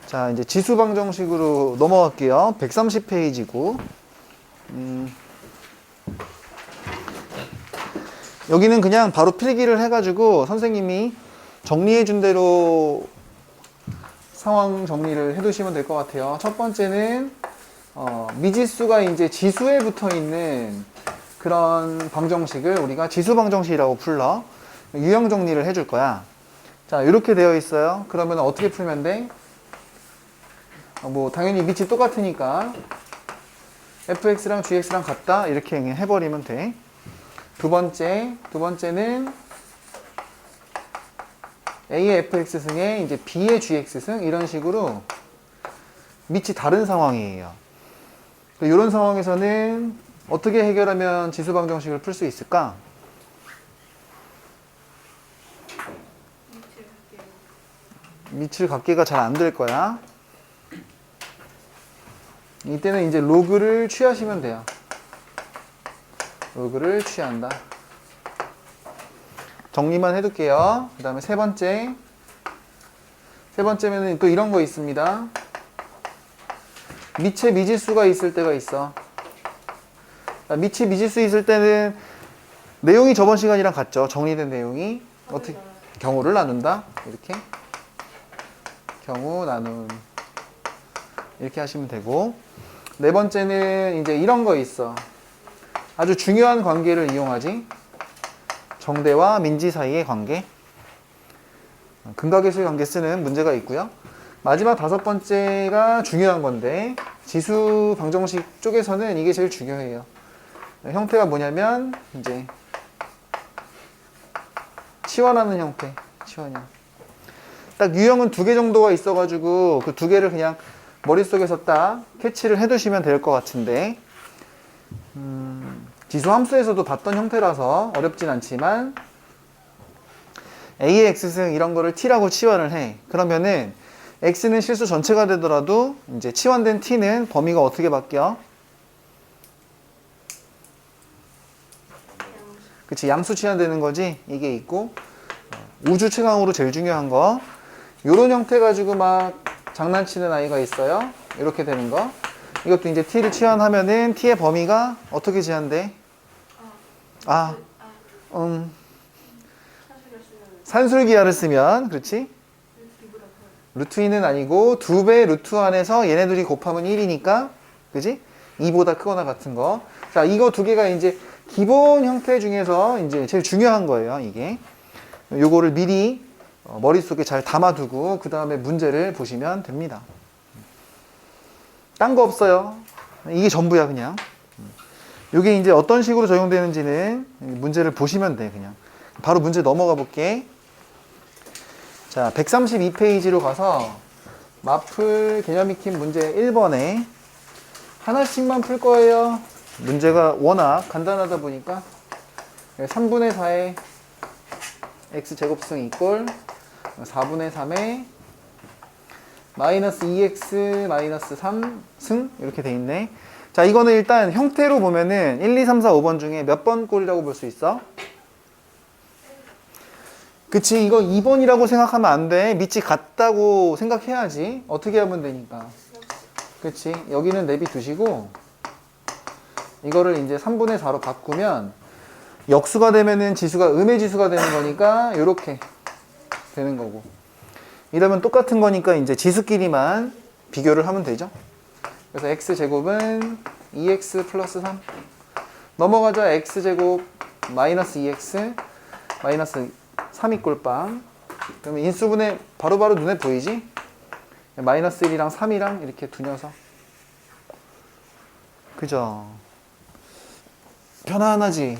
자, 이제 지수 방정식으로 넘어갈게요. 130페이지고. 여기는 그냥 바로 필기를 해가지고 선생님이 정리해준 대로 상황 정리를 해두시면 될 것 같아요. 첫 번째는 미지수가 이제 지수에 붙어 있는 그런 방정식을 우리가 지수 방정식이라고 불러. 유형 정리를 해줄 거야. 자, 이렇게 되어 있어요. 그러면 어떻게 풀면 돼? 뭐 당연히 밑이 똑같으니까 fx랑 gx랑 같다 이렇게 해버리면 돼. 두 번째는 a의 fx 승에 이제 b의 gx 승 이런 식으로 밑이 다른 상황이에요. 이런 상황에서는 어떻게 해결하면 지수 방정식을 풀 수 있을까? 밑을 갖기가 잘 안 될 거야. 이때는 이제 로그를 취하시면 돼요. 로그를 취한다. 정리만 해둘게요. 그 다음에 세 번째면은 또 이런 거 있습니다. 밑에 미지수가 있을 때가 있어. 밑이 미지수 있을 때는 내용이 저번 시간이랑 같죠. 정리된 내용이 어떻게 경우를 나눈다. 이렇게 경우 나눈 이렇게 하시면 되고, 네 번째는 이제 이런 거 있어. 아주 중요한 관계를 이용하지. 정대와 민지 사이의 관계. 근각계수의 관계 쓰는 문제가 있고요. 마지막 다섯 번째가 중요한 건데 지수 방정식 쪽에서는 이게 제일 중요해요. 형태가 뭐냐면 이제 치환하는 형태. 치환형. 딱 유형은 두 개 정도가 있어가지고 그 두 개를 그냥 머릿속에서 딱 캐치를 해두시면 될 것 같은데, 지수 함수에서도 봤던 형태라서 어렵진 않지만 a의 x승 이런 거를 t라고 치환을 해. 그러면은 x는 실수 전체가 되더라도 이제 치환된 t는 범위가 어떻게 바뀌어? 그치, 양수 치환되는 거지. 이게 있고, 우주 최강으로 제일 중요한 거 요런 형태 가지고 막 장난치는 아이가 있어요. 이렇게 되는 거. 이것도 이제 t를 치환하면은 t의 범위가 어떻게 제한돼? 산술기하를 쓰면, 그렇지? 루트 2는 아니고 2배 루트 안에서 얘네들이 곱하면 1이니까, 그지? 2보다 크거나 같은 거. 자, 이거 두 개가 이제 기본 형태 중에서 이제 제일 중요한 거예요, 이게. 요거를 미리 머릿속에 잘 담아두고 그 다음에 문제를 보시면 됩니다. 딴 거 없어요. 이게 전부야, 그냥. 요게 이제 어떤 식으로 적용되는지는 문제를 보시면 돼, 그냥. 바로 문제 넘어가 볼게. 자, 132페이지로 가서 마플 개념 익힘 문제 1번에 하나씩만 풀 거예요. 문제가 워낙 간단하다 보니까 3분의 4의 x제곱승 이꼴 4분의 3의 마이너스 2x 마이너스 3승 이렇게 돼 있네. 자, 이거는 일단 형태로 보면은 1, 2, 3, 4, 5번 중에 몇 번 꼴이라고 볼 수 있어? 그치, 이거 2번이라고 생각하면 안 돼. 밑이 같다고 생각해야지. 어떻게 하면 되니까. 그치, 여기는 내비 두시고 이거를 이제 3분의 4로 바꾸면 역수가 되면은 지수가 음의 지수가 되는 거니까 이렇게 되는 거고, 이러면 똑같은 거니까 이제 지수끼리만 비교를 하면 되죠. 그래서 x제곱은 2x 플러스 3 넘어가자. x제곱 마이너스 2x 마이너스 3이 꼴빵. 그러면 인수분해 바로바로 눈에 보이지? 마이너스 1이랑 3이랑 이렇게 두 녀석. 그죠? 편안하지?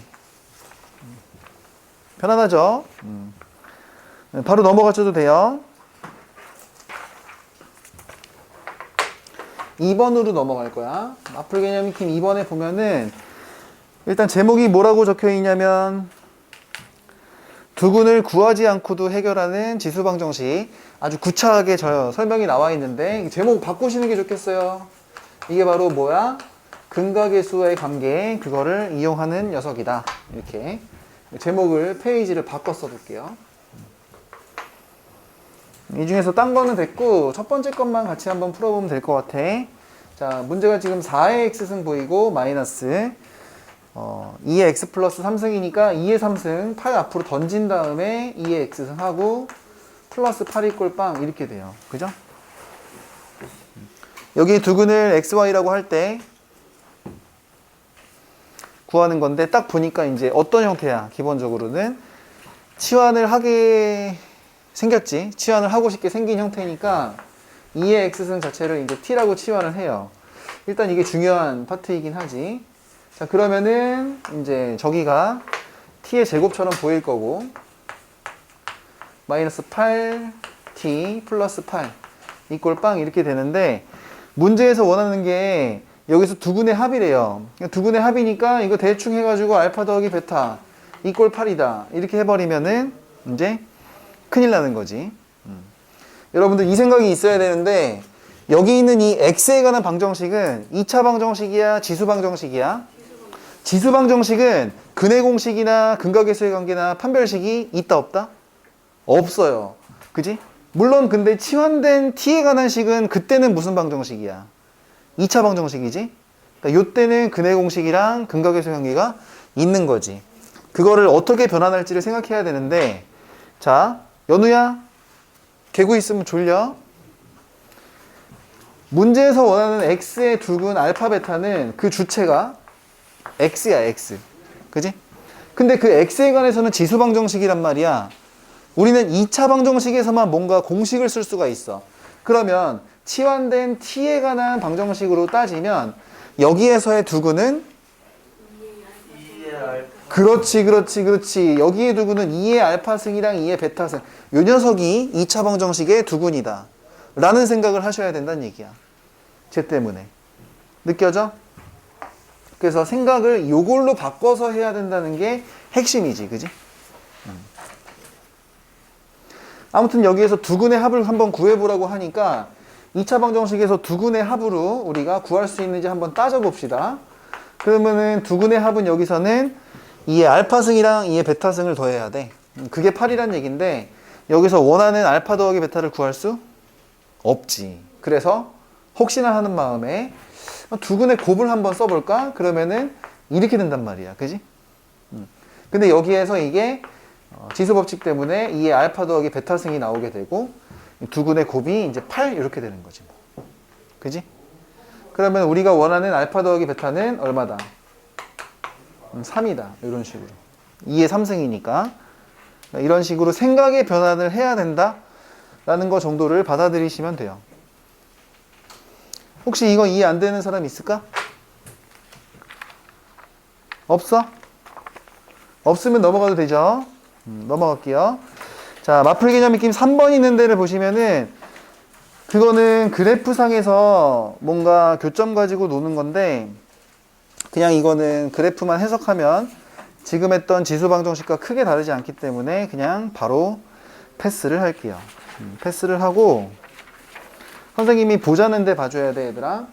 편안하죠? 바로 넘어가셔도 돼요. 2번으로 넘어갈 거야. 마플 개념 익힘 2번에 보면은 일단 제목이 뭐라고 적혀 있냐면 두근을 구하지 않고도 해결하는 지수 방정식. 아주 구차하게 설명이 나와 있는데 제목 바꾸시는 게 좋겠어요. 이게 바로 뭐야? 근각계수와의 관계, 그거를 이용하는 녀석이다. 이렇게 제목을, 페이지를 바꿔 써볼게요. 이 중에서 딴 거는 됐고 첫 번째 것만 같이 한번 풀어보면 될 것 같아. 자, 문제가 지금 4의 x승 보이고 마이너스 2의 x 플러스 3승이니까 2의 3승 8 앞으로 던진 다음에 2의 x승 하고 플러스 8이 꼴빵 이렇게 돼요. 그죠? 여기 두근을 xy라고 할 때 구하는 건데 딱 보니까 이제 어떤 형태야? 기본적으로는 치환을 하게 생겼지. 치환을 하고 싶게 생긴 형태니까 2의 x승 자체를 이제 t라고 치환을 해요. 일단 이게 중요한 파트이긴 하지. 자, 그러면은 이제 저기가 t의 제곱처럼 보일 거고 마이너스 8t 플러스 8 이꼴 빵 이렇게 되는데 문제에서 원하는 게 여기서 두근의 합이래요. 두근의 합이니까 이거 대충 해가지고 알파 더하기 베타 이꼴 8이다 이렇게 해버리면은 이제 큰일 나는 거지. 여러분들 이 생각이 있어야 되는데 여기 있는 이 x에 관한 방정식은 2차 방정식이야 지수 방정식이야? 지수 방정식은 근의 공식이나 근각계수의 관계나 판별식이 있다 없다? 없어요. 그지? 물론 근데 치환된 t에 관한 식은 그때는 무슨 방정식이야? 2차 방정식이지? 그러니까 요때는 근의 공식이랑 근각계수의 관계가 있는 거지. 그거를 어떻게 변환할지를 생각해야 되는데 자, 연우야 개구 있으면 졸려? 문제에서 원하는 x의 두근 알파 베타는 그 주체가 x야 x. 그지? 근데 그 x에 관해서는 지수 방정식이란 말이야. 우리는 2차 방정식에서만 뭔가 공식을 쓸 수가 있어. 그러면 치환된 t에 관한 방정식으로 따지면 여기에서의 두근은 그렇지. 여기에 두근은 2의 알파승이랑 2의 베타승. 요 녀석이 2차 방정식의 두근이다 라는 생각을 하셔야 된다는 얘기야. 쟤 때문에. 느껴져? 그래서 생각을 요걸로 바꿔서 해야 된다는 게 핵심이지. 그지? 아무튼 여기에서 두근의 합을 한번 구해보라고 하니까 2차 방정식에서 두근의 합으로 우리가 구할 수 있는지 한번 따져봅시다. 그러면은 두근의 합은 여기서는 2의 알파승이랑 2의 베타승을 더해야 돼. 그게 8이란 얘기인데 여기서 원하는 알파 더하기 베타를 구할 수 없지. 그래서 혹시나 하는 마음에 두근의 곱을 한번 써볼까? 그러면은 이렇게 된단 말이야. 그지? 근데 여기에서 이게 지수법칙 때문에 2의 알파 더하기 베타승이 나오게 되고 두근의 곱이 이제 8 이렇게 되는 거지. 뭐. 그지? 그러면 우리가 원하는 알파 더하기 베타는 얼마다? 3이다. 이런 식으로. 2의 3승이니까. 이런 식으로 생각의 변환을 해야 된다. 라는 거 정도를 받아들이시면 돼요. 혹시 이거 이해 안 되는 사람 있을까? 없어? 없으면 넘어가도 되죠? 넘어갈게요. 자, 마플 개념 익힘 3번 있는 데를 보시면은 그거는 그래프상에서 뭔가 교점 가지고 노는 건데 그냥 이거는 그래프만 해석하면 지금 했던 지수 방정식과 크게 다르지 않기 때문에 그냥 바로 패스를 할게요. 패스를 하고 선생님이 보자는 데 봐줘야 돼, 얘들아.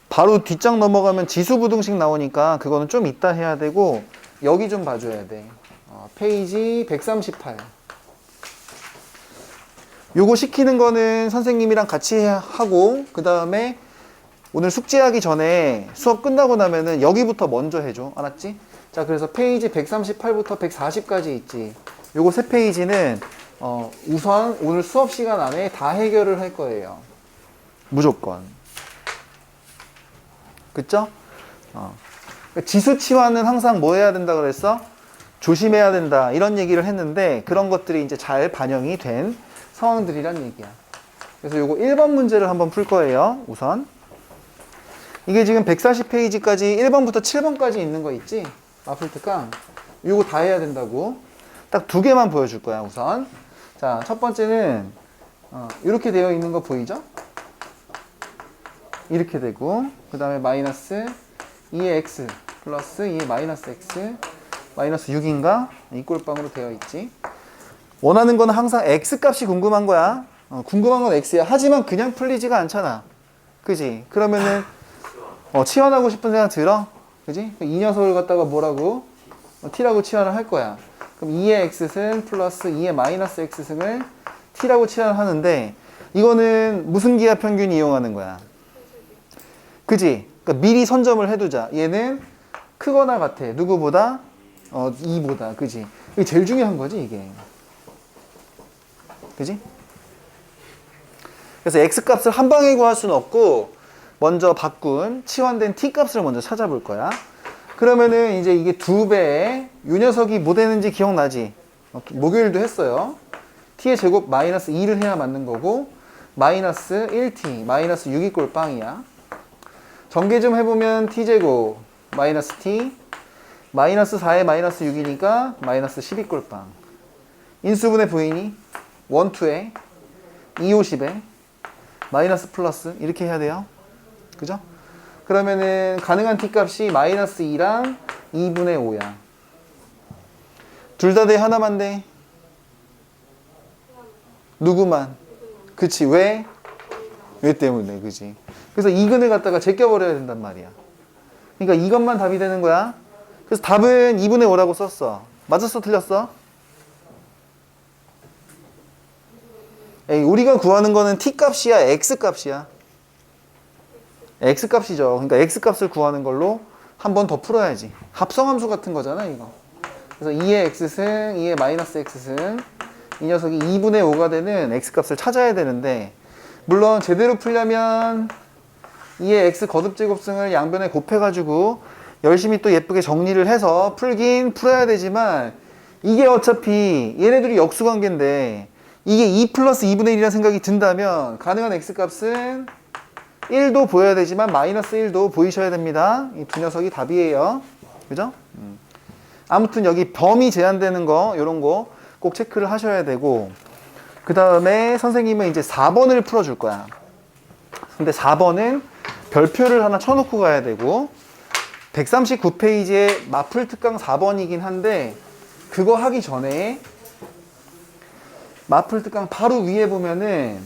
바로 뒷장 넘어가면 지수 부등식 나오니까 그거는 좀 이따 해야 되고 여기 좀 봐줘야 돼. 페이지 138. 요거 시키는 거는 선생님이랑 같이 하고 그 다음에 오늘 숙제하기 전에 수업 끝나고 나면은 여기부터 먼저 해줘. 알았지? 자, 그래서 페이지 138부터 140까지 있지. 요거 세 페이지는 우선 오늘 수업 시간 안에 다 해결을 할 거예요. 무조건. 그쵸? 지수 치환은 항상 뭐 해야 된다 그랬어? 조심해야 된다. 이런 얘기를 했는데 그런 것들이 이제 잘 반영이 된 상황들이란 얘기야. 그래서 요거 1번 문제를 한번 풀 거예요. 우선. 이게 지금 140페이지까지 1번부터 7번까지 있는 거 있지? 마플특강. 요거 다 해야 된다고. 딱 두 개만 보여줄 거야, 우선. 자, 첫 번째는 이렇게 되어 있는 거 보이죠? 이렇게 되고 그 다음에 마이너스 2의 x 플러스 2의 마이너스 x 마이너스 6인가? 이 꼴빵으로 되어 있지. 원하는 건 항상 x 값이 궁금한 거야. 궁금한 건 x야. 하지만 그냥 풀리지가 않잖아. 그지? 그러면은 치환하고 싶은 생각 들어? 그지? 이 녀석을 갖다가 뭐라고? t라고 치환을 할 거야. 그럼 2의 x승 플러스 2의 마이너스 x승을 t라고 치환하는데 이거는 무슨 기하 평균 이용하는 거야? 그지? 그러니까 미리 선점을 해두자. 얘는 크거나 같아. 누구보다? 2보다. 그지? 이게 제일 중요한 거지 이게. 그지? 그래서 x값을 한 방에 구할 수는 없고 먼저 바꾼 치환된 t값을 먼저 찾아볼 거야. 그러면은 이제 이게 2배에 이 녀석이 뭐 되는지 기억나지? 목요일도 했어요. t의 제곱 마이너스 2를 해야 맞는 거고 마이너스 1t 마이너스 6이 꼴빵이야. 전개 좀 해보면 t제곱 마이너스 t 마이너스 4에 마이너스 6이니까 마이너스 12 꼴빵. 인수분해 부인이 1, 2에 2, 50에 마이너스 플러스 이렇게 해야 돼요. 그죠? 그러면은 가능한 t값이 마이너스 2랑 2분의 5야. 둘 다 돼? 하나만 돼? 누구만? 그치. 왜? 왜 때문에? 그치. 그래서 이근을 갖다가 제껴버려야 된단 말이야. 그러니까 이것만 답이 되는 거야. 그래서 답은 2분의 5라고 썼어. 맞았어? 틀렸어? 에이, 우리가 구하는 거는 t값이야? x값이야? x값이죠. 그러니까 x값을 구하는 걸로 한 번 더 풀어야지. 합성함수 같은 거잖아 이거. 그래서 2의 x승, 2의 마이너스 x승 이 녀석이 2분의 5가 되는 x값을 찾아야 되는데 물론 제대로 풀려면 2의 x 거듭제곱승을 양변에 곱해가지고 열심히 또 예쁘게 정리를 해서 풀긴 풀어야 되지만 이게 어차피 얘네들이 역수관계인데 이게 2 플러스 2분의 1이라는 생각이 든다면 가능한 x값은 1도 보여야 되지만 마이너스 1도 보이셔야 됩니다. 이 두 녀석이 답이에요. 그죠? 아무튼 여기 범위 제한되는 거 요런 거 꼭 체크를 하셔야 되고 그 다음에 선생님은 이제 4번을 풀어줄 거야. 근데 4번은 별표를 하나 쳐놓고 가야 되고 139페이지에 마플 특강 4번이긴 한데 그거 하기 전에 마플 특강 바로 위에 보면은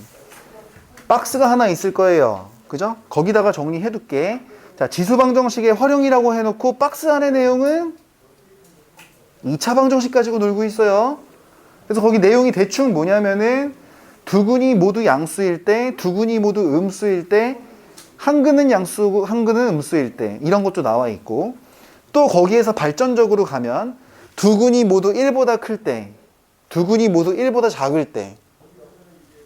박스가 하나 있을 거예요. 그죠? 거기다가 정리해 둘게. 자, 지수방정식의 활용이라고 해놓고 박스 안의 내용은 2차 방정식 가지고 놀고 있어요. 그래서 거기 내용이 대충 뭐냐면은 두 근이 모두 양수일 때, 두 근이 모두 음수일 때, 한 근은 양수고 한 근은 음수일 때 이런 것도 나와 있고 또 거기에서 발전적으로 가면 두 근이 모두 1보다 클 때, 두 근이 모두 1보다 작을 때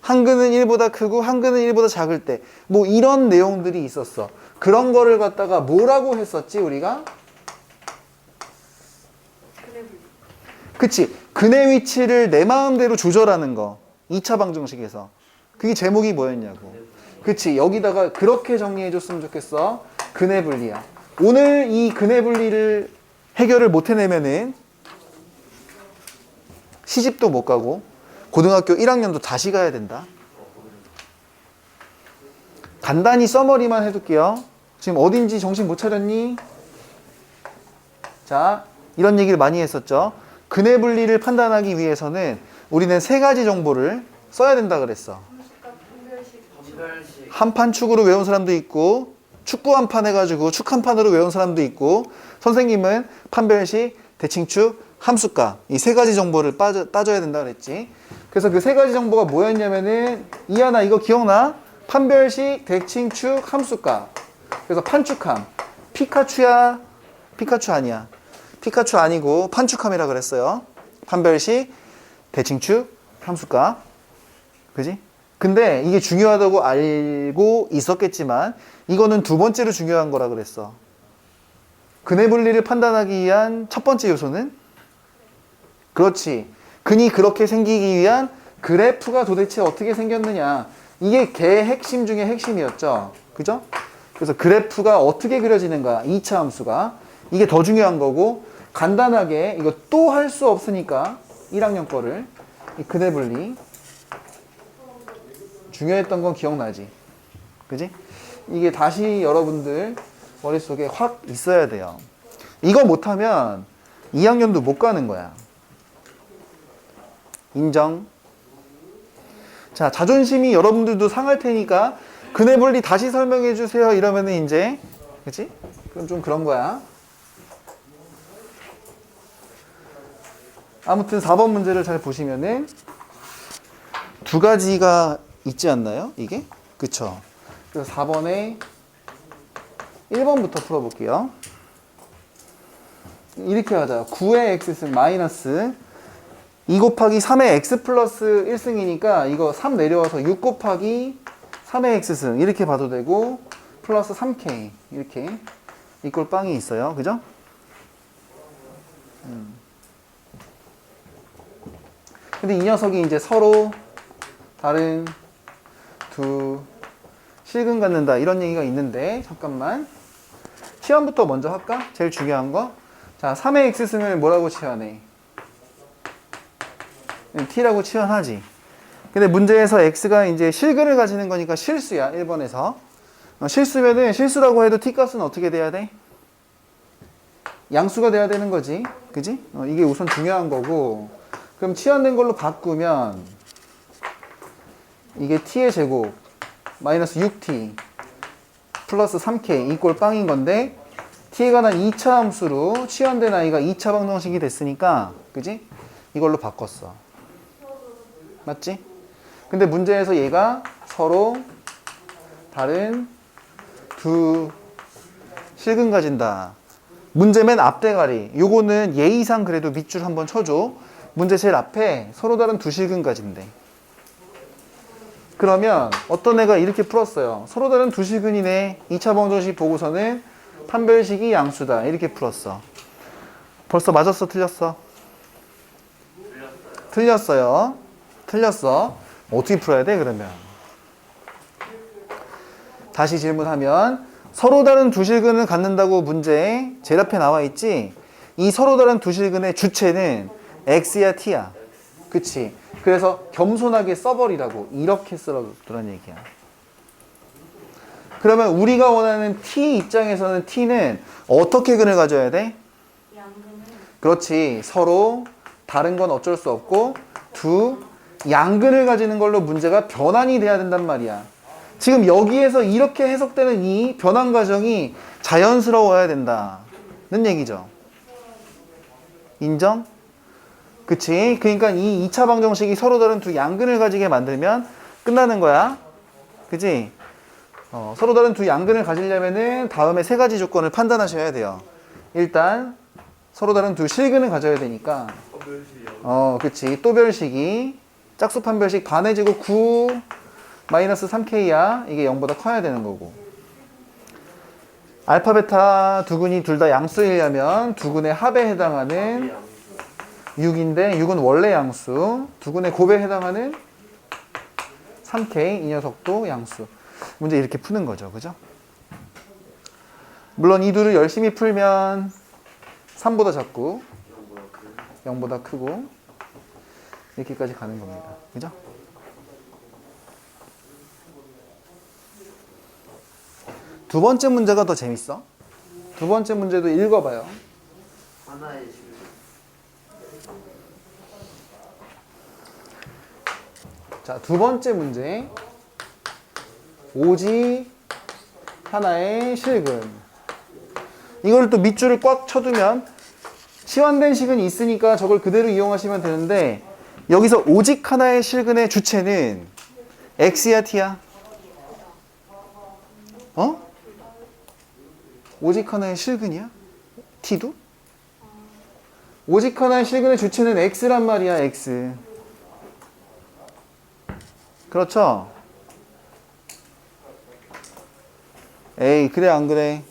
한 근은 1보다 크고 한 근은 1보다 작을 때 뭐 이런 내용들이 있었어. 그런 거를 갖다가 뭐라고 했었지 우리가? 그치. 근의 위치를 내 마음대로 조절하는 거. 2차 방정식에서. 그게 제목이 뭐였냐고. 그치. 여기다가 그렇게 정리해 줬으면 좋겠어. 근의 분리야. 오늘 이 근의 분리를 해결을 못 해내면은 시집도 못 가고 고등학교 1학년도 다시 가야 된다. 간단히 써머리만 해둘게요. 지금 어딘지 정신 못 차렸니? 자, 이런 얘기를 많이 했었죠. 근의 분리를 판단하기 위해서는 우리는 세 가지 정보를 써야 된다 그랬어. 한판 축으로 외운 사람도 있고 축구 한 판 해가지고 축 한 판으로 외운 사람도 있고 선생님은 판별식, 대칭축, 함수가 이 세 가지 정보를 따져야 된다 그랬지. 그래서 그 세 가지 정보가 뭐였냐면은 이하나 이거 기억나? 판별식, 대칭축, 함수가. 그래서 판축함. 피카츄야? 피카츄 아니야. 피카츄 아니고 판축함이라 그랬어요. 판별식, 대칭축, 함수가. 그지? 근데 이게 중요하다고 알고 있었겠지만 이거는 두 번째로 중요한 거라 그랬어. 근의 분리를 판단하기 위한 첫 번째 요소는 그렇지. 근이 그렇게 생기기 위한 그래프가 도대체 어떻게 생겼느냐. 이게 걔의 핵심 중에 핵심이었죠. 그죠? 그래서 그래프가 어떻게 그려지는가. 2차 함수가. 이게 더 중요한 거고 간단하게 이거 또 할 수 없으니까 1학년 거를 이 근의 분리 중요했던 건 기억나지? 그지? 이게 다시 여러분들 머릿속에 확 있어야 돼요. 이거 못하면 2학년도 못 가는 거야. 인정? 자, 자존심이 여러분들도 상할 테니까 근의 분리 다시 설명해 주세요 이러면은 이제 그치? 그럼 좀 그런 거야. 아무튼 4번 문제를 잘 보시면은 두 가지가 있지 않나요? 이게? 그쵸? 그래서 4번에 1번부터 풀어볼게요. 이렇게 하자. 9의 x승 마이너스 2 곱하기 3의 x 플러스 1승이니까 이거 3 내려와서 6 곱하기 3의 x승 이렇게 봐도 되고 플러스 3k 이렇게 이꼴 빵이 있어요. 그죠? 근데 이 녀석이 이제 서로 다른 두 실근 갖는다 이런 얘기가 있는데 잠깐만 치환부터 먼저 할까? 제일 중요한 거. 자, 3의 x승을 뭐라고 치환해? t라고 치환하지. 근데 문제에서 x가 이제 실근을 가지는 거니까 실수야. 1번에서. 실수면은 실수라고 해도 t 값은 어떻게 돼야 돼? 양수가 돼야 되는 거지. 그지? 이게 우선 중요한 거고. 그럼 치환된 걸로 바꾸면 이게 t의 제곱 마이너스 6t 플러스 3k 이꼴 빵인 건데 t에 관한 2차 함수로 치환된 i가 2차 방정식이 됐으니까 그지? 이걸로 바꿨어. 맞지? 근데 문제에서 얘가 서로 다른 두 실근 가진다. 문제 맨 앞대가리. 요거는 예의상 그래도 밑줄 한번 쳐줘. 문제 제일 앞에 서로 다른 두 실근 가진대. 그러면 어떤 애가 이렇게 풀었어요. 서로 다른 두 실근이네. 2차 방정식 보고서는 판별식이 양수다. 이렇게 풀었어. 벌써 맞았어? 틀렸어? 틀렸어요. 틀렸어. 어떻게 풀어야 돼 그러면? 다시 질문하면 서로 다른 두 실근을 갖는다고 문제에 제일 앞에 나와 있지? 이 서로 다른 두 실근의 주체는 x야 t야. 그치? 그래서 겸손하게 써버리라고 이렇게 쓰라는 얘기야. 그러면 우리가 원하는 t 입장에서는 t는 어떻게 근을 가져야 돼? 그렇지. 서로 다른 건 어쩔 수 없고 두 양근을 가지는 걸로 문제가 변환이 돼야 된단 말이야. 지금 여기에서 이렇게 해석되는 이 변환 과정이 자연스러워야 된다는 얘기죠. 인정? 그치? 그러니까 이 2차 방정식이 서로 다른 두 양근을 가지게 만들면 끝나는 거야. 그치? 서로 다른 두 양근을 가지려면은 다음에 세 가지 조건을 판단하셔야 돼요. 일단 서로 다른 두 실근을 가져야 되니까 그치. 또별식이 짝수 판별식 반의 제곱 9 마이너스 3k야. 이게 0보다 커야 되는 거고. 알파 베타 두 근이 둘 다 양수이려면 두 근의 합에 해당하는 6인데 6은 원래 양수. 두 근의 곱에 해당하는 3k 이 녀석도 양수. 문제 이렇게 푸는 거죠. 그죠? 물론 이 둘을 열심히 풀면 3보다 작고 0보다 크고 이렇게까지 가는 겁니다. 그죠? 두 번째 문제가 더 재밌어. 두 번째 문제도 읽어봐요. 하나의 실 자, 두 번째 문제. 오직 하나의 실근. 이걸 또 밑줄을 꽉 쳐두면 치환된 식은 있으니까 저걸 그대로 이용하시면 되는데 여기서 오직 하나의 실근의 주체는 x야 t야? 오직 하나의 실근이야? t도? 오직 하나의 실근의 주체는 x란 말이야. x. 그렇죠? 에이, 그래 안 그래?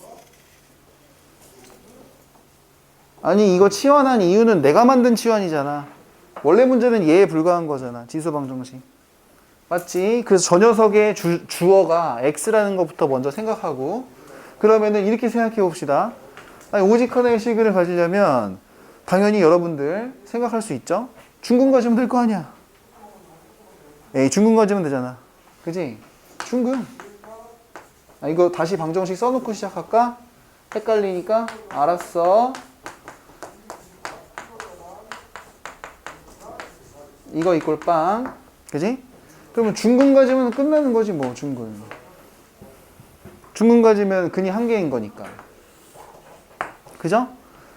아니 이거 치환한 이유는 내가 만든 치환이잖아. 원래 문제는 얘에 불과한 거잖아. 지수방정식. 맞지? 그래서 저 녀석의 주어가 x라는 것부터 먼저 생각하고 그러면은 이렇게 생각해 봅시다. 아니, 오직 하나의 실근을 가지려면 당연히 여러분들 생각할 수 있죠? 중근 가지면 될 거 아니야. 에이, 중근 가지면 되잖아. 그지? 중근. 이거 다시 방정식 써놓고 시작할까? 헷갈리니까? 알았어. 이거 이꼴 빵. 그지? 그러면 중근 가지면 끝나는 거지 뭐. 중근 가지면 근이 한 개인 거니까. 그죠?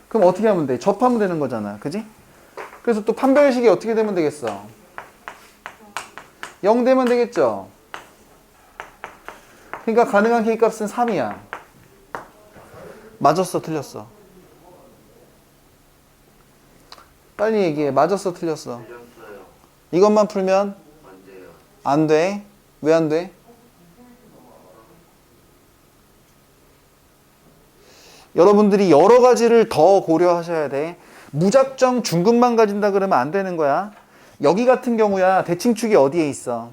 그럼 어떻게 하면 돼? 접하면 되는 거잖아. 그지? 그래서 또 판별식이 어떻게 되면 되겠어? 0 되면 되겠죠? 그러니까 가능한 K값은 3이야. 맞았어, 틀렸어? 빨리 얘기해. 맞았어, 틀렸어? 틀렸어요. 이것만 풀면 안 돼요. 안 돼. 왜 안 돼? 여러분들이 여러 가지를 더 고려하셔야 돼. 무작정 중근만 가진다 그러면 안 되는 거야. 여기 같은 경우야 대칭축이 어디에 있어?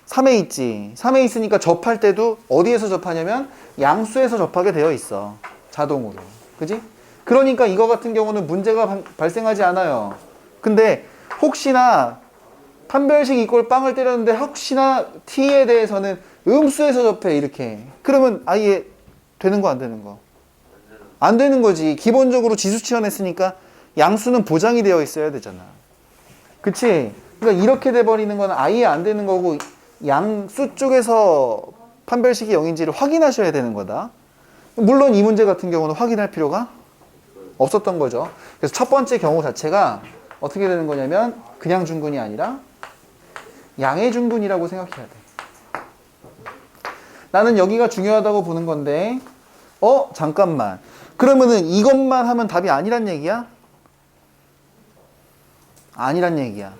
3에 있지. 3에 있으니까 접할 때도 어디에서 접하냐면 양수에서 접하게 되어 있어. 자동으로. 그지? 그러니까 이거 같은 경우는 문제가 발생하지 않아요. 근데 혹시나 판별식 이꼴 빵을 때렸는데 혹시나 t에 대해서는 음수에서 접해 이렇게. 그러면 아예 되는 거 안 되는 거? 안 되는 거지. 기본적으로 지수 치환했으니까 양수는 보장이 되어 있어야 되잖아. 그치? 그러니까 이렇게 돼버리는 건 아예 안 되는 거고 양수 쪽에서 판별식이 0인지를 확인하셔야 되는 거다. 물론 이 문제 같은 경우는 확인할 필요가 없었던 거죠. 그래서 첫 번째 경우 자체가 어떻게 되는 거냐면 그냥 중근이 아니라 양의 중근이라고 생각해야 돼. 나는 여기가 중요하다고 보는 건데 잠깐만. 그러면은 이것만 하면 답이 아니란 얘기야? 아니란 얘기야.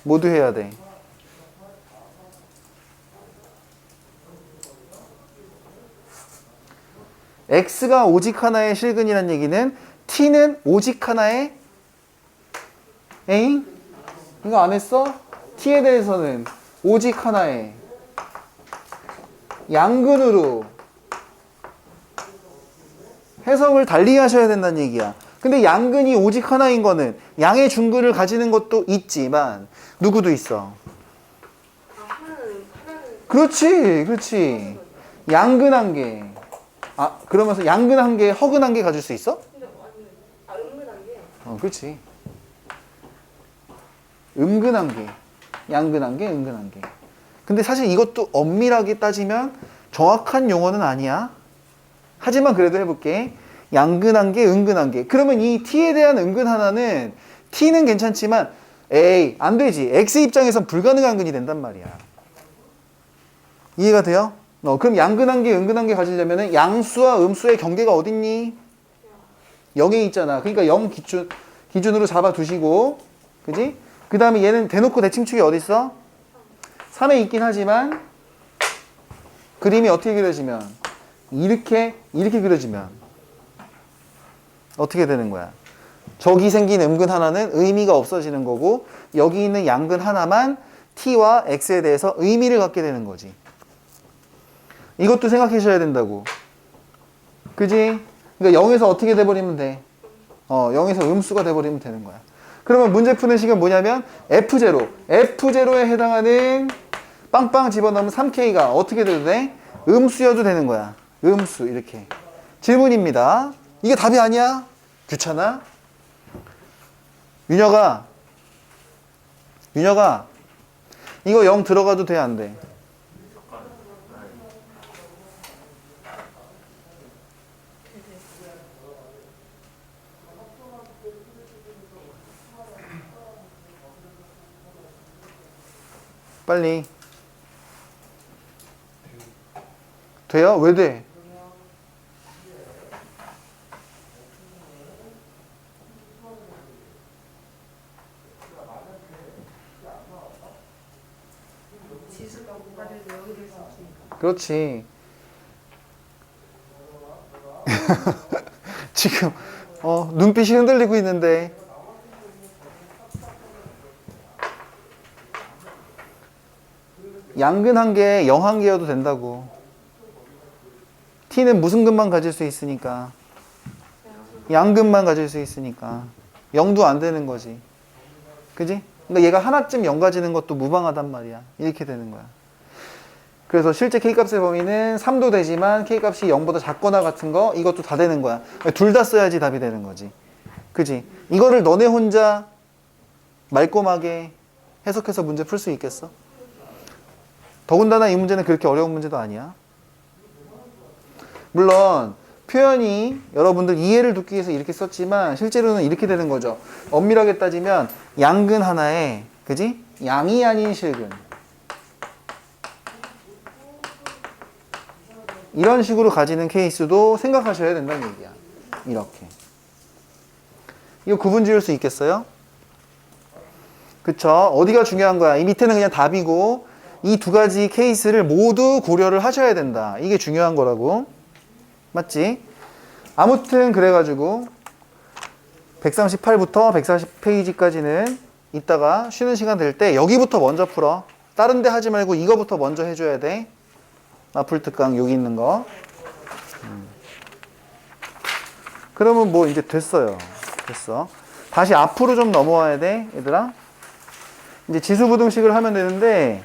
모두 해야 돼. x가 오직 하나의 실근이란 얘기는 t는 오직 하나의 에잉? 이거 안 했어? t에 대해서는 오직 하나의 양근으로 해석을 달리 하셔야 된다는 얘기야. 근데 양근이 오직 하나인 거는 양의 중근을 가지는 것도 있지만 누구도 있어? 그렇지, 그렇지. 양근 한 개. 그러면서 양근 한 개, 허근 한 개 가질 수 있어? 은근 한 개. 그렇지. 음근 한 개, 양근 한 개, 은근 한 개. 근데 사실 이것도 엄밀하게 따지면 정확한 용어는 아니야. 하지만 그래도 해볼게. 양근 한 개, 은근 한 개. 그러면 이 t에 대한 은근 하나는 t는 괜찮지만 에이 안 되지. x 입장에선 불가능한 근이 된단 말이야. 이해가 돼요? 그럼 양근 한 개, 은근 한 개 가지려면 양수와 음수의 경계가 어딨니? 0에 있잖아. 그러니까 0 기준으로 잡아두시고, 그지? 그 다음에 얘는 대놓고 대칭축이 어디 있어? 3에 있긴 하지만 그림이 어떻게 그려지면 이렇게 그려지면 어떻게 되는 거야? 저기 생긴 음근 하나는 의미가 없어지는 거고 여기 있는 양근 하나만 t와 x에 대해서 의미를 갖게 되는 거지. 이것도 생각하셔야 된다고. 그지? 그러니까 0에서 어떻게 돼버리면 돼? 0에서 음수가 돼버리면 되는 거야. 그러면 문제 푸는 식은 뭐냐면 F0에 해당하는 빵빵 집어넣으면 3K가 어떻게 돼도 돼? 음수여도 되는 거야. 음수 이렇게. 질문입니다. 이게 답이 아니야? 귀찮아? 윤혁아 이거 0 들어가도 돼 안 돼? 빨리. 돼요? 왜 돼? 지수가 공간에서 여기를 썼으니까. 그렇지. 지금 눈빛이 흔들리고 있는데 양근 한 개, 영 한 개여도 된다고. t는 무슨 근만 가질 수 있으니까 양근만 가질 수 있으니까 0도 안 되는 거지. 그지? 그러니까 얘가 하나쯤 0 가지는 것도 무방하단 말이야. 이렇게 되는 거야. 그래서 실제 K값의 범위는 3도 되지만 K값이 0보다 작거나 같은 거 이것도 다 되는 거야. 둘 다 써야지 답이 되는 거지. 그지? 이거를 너네 혼자 말끔하게 해석해서 문제 풀 수 있겠어? 더군다나 이 문제는 그렇게 어려운 문제도 아니야. 물론 표현이 여러분들 이해를 돕기 위해서 이렇게 썼지만 실제로는 이렇게 되는 거죠. 엄밀하게 따지면 양근 하나에, 그지? 양이 아닌 실근. 이런 식으로 가지는 케이스도 생각하셔야 된다는 얘기야. 이렇게. 이거 구분 지을 수 있겠어요? 그쵸? 어디가 중요한 거야? 이 밑에는 그냥 답이고 이 두 가지 케이스를 모두 고려를 하셔야 된다. 이게 중요한 거라고. 맞지? 아무튼 그래가지고 138부터 140페이지까지는 이따가 쉬는 시간 될 때 여기부터 먼저 풀어. 다른 데 하지 말고 이거부터 먼저 해줘야 돼. 마플 특강 여기 있는 거. 그러면 뭐 이제 됐어요. 됐어. 다시 앞으로 좀 넘어와야 돼, 얘들아. 이제 지수부등식을 하면 되는데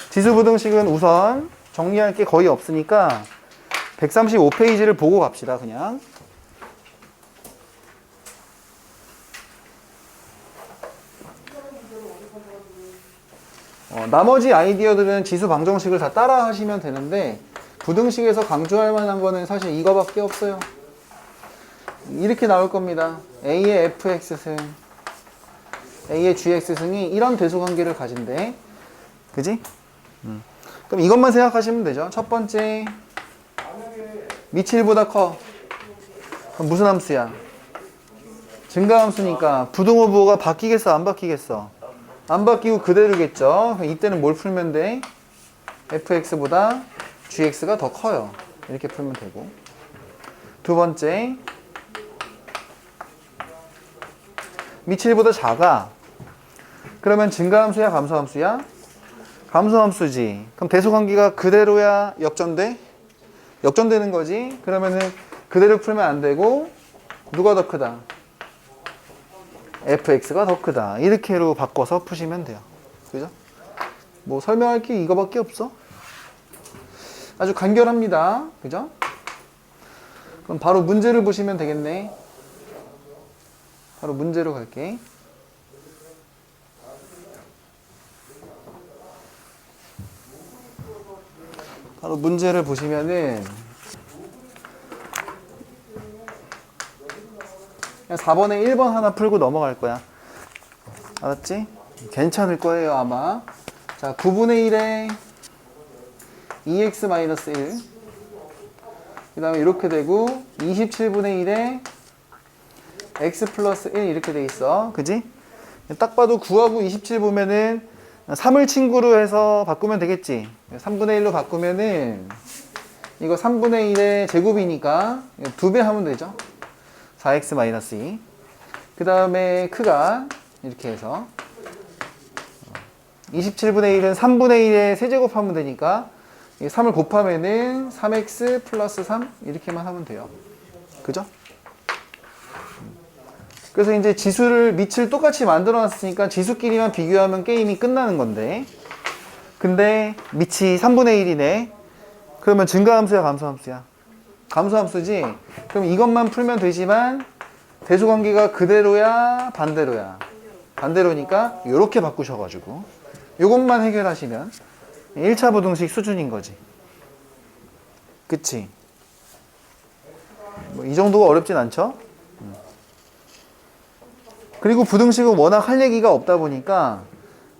지수부등식은 우선 정리할 게 거의 없으니까 135페이지를 보고 갑시다, 그냥. 나머지 아이디어들은 지수 방정식을 다 따라 하시면 되는데 부등식에서 강조할 만한 거는 사실 이거밖에 없어요. 이렇게 나올 겁니다. A의 fx승, A의 gx승이 이런 대소관계를 가진대. 그지? 그럼 이것만 생각하시면 되죠. 첫 번째, 밑이 1보다 커. 그럼 무슨 함수야? 증가함수니까 부등호부호가 바뀌겠어, 안 바뀌겠어? 안 바뀌고 그대로겠죠. 이때는 뭘 풀면 돼? fx보다 gx가 더 커요. 이렇게 풀면 되고. 두 번째, 밑이 1보다 작아. 그러면 증가함수야, 감소함수야? 감소함수지. 그럼 대소관계가 그대로야, 역전돼? 역전되는 거지. 그러면은 그대로 풀면 안 되고 누가 더 크다? fx가 더 크다. 이렇게로 바꿔서 푸시면 돼요. 그죠? 뭐 설명할 게 이거밖에 없어. 아주 간결합니다. 그죠? 그럼 바로 문제를 보시면 되겠네. 바로 문제로 갈게. 바로 문제를 보시면은 그냥 4번에 1번 하나 풀고 넘어갈 거야. 알았지? 괜찮을 거예요, 아마. 자, 9분의 1에 2x-1. 그 다음에 이렇게 되고 27분의 1에 x 플러스 1 이렇게 돼 있어. 그지? 딱 봐도 9하고 27 보면은 3을 친구로 해서 바꾸면 되겠지. 3분의 1로 바꾸면은 이거 3분의 1의 제곱이니까 2배 하면 되죠. 4x-2. 그 다음에 크가 이렇게 해서 27분의 1은 3분의 1의 세제곱 하면 되니까 3을 곱하면은 3x 플러스 3 이렇게만 하면 돼요. 그죠? 그래서 이제 지수를 밑을 똑같이 만들어 놨으니까 지수끼리만 비교하면 게임이 끝나는 건데, 근데 밑이 3분의 1이네. 그러면 증가함수야, 감소함수야? 감소함수지? 그럼 이것만 풀면 되지만 대소관계가 그대로야, 반대로야? 반대로니까 이렇게 바꾸셔가지고 이것만 해결하시면 1차 부등식 수준인 거지. 그치? 뭐 이 정도가 어렵진 않죠? 그리고 부등식은 워낙 할 얘기가 없다 보니까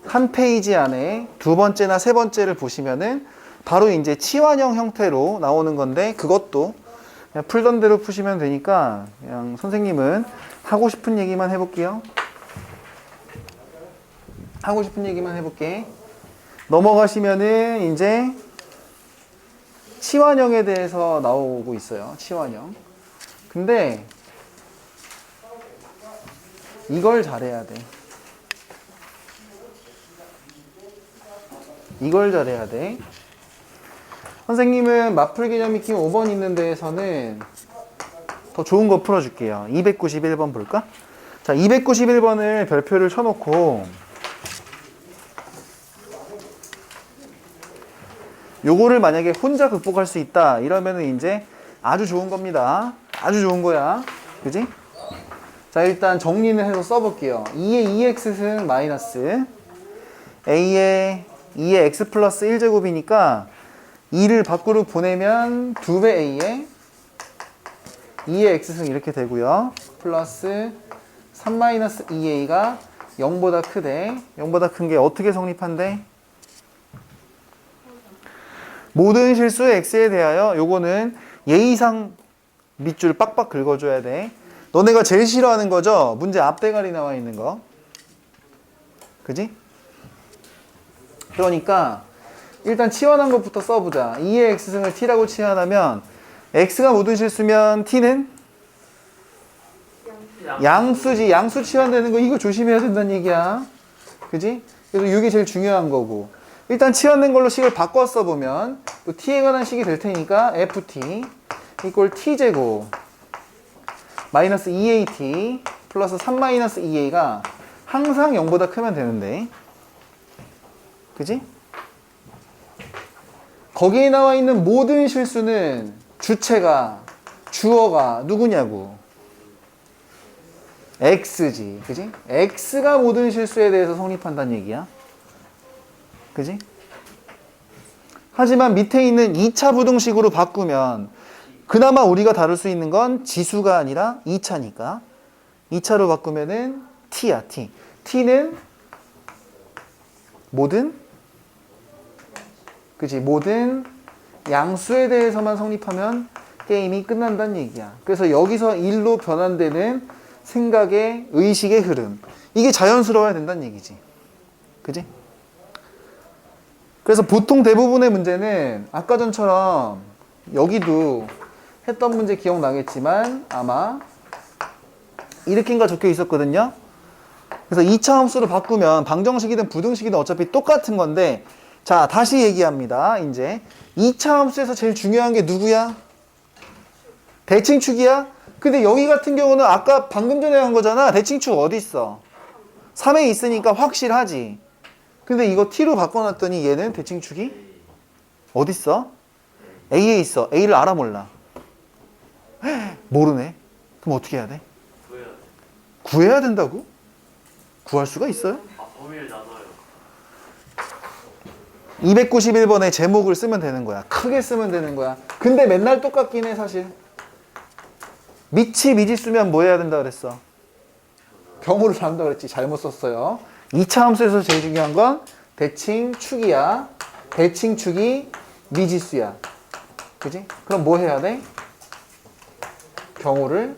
한 페이지 안에 두 번째나 세 번째를 보시면은 바로 이제 치환형 형태로 나오는 건데, 그것도 그냥 풀던 대로 푸시면 되니까 그냥 선생님은 하고 싶은 얘기만 해볼게요. 하고 싶은 얘기만 해볼게. 넘어가시면은 이제 치환형에 대해서 나오고 있어요. 치환형. 근데 이걸 잘해야 돼. 이걸 잘해야 돼. 선생님은 마플 개념 익힘 5번 있는 데에서는 더 좋은 거 풀어줄게요. 291번 볼까? 자, 291번을 별표를 쳐놓고 요거를 만약에 혼자 극복할 수 있다 이러면은 이제 아주 좋은 겁니다. 아주 좋은 거야. 그지? 자, 일단 정리는 해서 써볼게요. 2의 2x승 마이너스 a의 2의 x 플러스 1제곱이니까 2를 밖으로 보내면 2배 a에 2의 x승 이렇게 되고요. 플러스 3-2a가 0보다 크대. 0보다 큰 게 어떻게 성립한대? 모든 실수의 x에 대하여 요거는 예의상 밑줄 빡빡 긁어줘야 돼. 너네가 제일 싫어하는 거죠? 문제 앞대가리 나와 있는 거. 그지? 그러니까 일단 치환한 것부터 써보자. 2의 x승을 t라고 치환하면 x가 모든 실수면 t는 양수지. 양수 치환되는 거 이거 조심해야 된다는 얘기야. 그지? 그래서 이게 제일 중요한 거고. 일단 치환된 걸로 식을 바꿔 써보면 또 t에 관한 식이 될 테니까 ft 이꼴 t제곱 마이너스 2at 플러스 3-2a가 항상 0보다 크면 되는데. 그지? 거기에 나와 있는 모든 실수는 주체가, 주어가 누구냐고. x지. 그지? x가 모든 실수에 대해서 성립한다는 얘기야. 그지? 하지만 밑에 있는 2차 부등식으로 바꾸면 그나마 우리가 다룰 수 있는 건 지수가 아니라 2차니까 2차로 바꾸면은 t야, t. t는 모든 그치? 모든 양수에 대해서만 성립하면 게임이 끝난다는 얘기야. 그래서 여기서 1로 변환되는 생각의, 의식의 흐름. 이게 자연스러워야 된다는 얘기지. 그지? 그래서 보통 대부분의 문제는 아까 전처럼 여기도 했던 문제 기억나겠지만 아마 이렇게인가 적혀 있었거든요. 그래서 2차 함수로 바꾸면 방정식이든 부등식이든 어차피 똑같은 건데, 자, 다시 얘기합니다. 이제 2차 함수에서 제일 중요한 게 누구야? 대칭축이야? 근데 여기 같은 경우는 아까 방금 전에 한 거잖아. 대칭축 어디 있어? 3에 있으니까 확실하지. 근데 이거 t로 바꿔놨더니 얘는 대칭축이 어디 있어? a에 있어. a를 알아 몰라? 모르네. 그럼 어떻게 해야 돼? 구해야 된다고? 구할 수가 있어요? 범위를 나눠요. 291번에 제목을 쓰면 되는 거야. 크게 쓰면 되는 거야. 근데 맨날 똑같긴 해 사실. 미치 미지수면 뭐 해야 된다 그랬어? 경우를 한다 그랬지. 잘못 썼어요. 2차 함수에서 제일 중요한 건 대칭축이야. 대칭축이 미지수야. 그지? 그럼 뭐 해야 돼? 경우를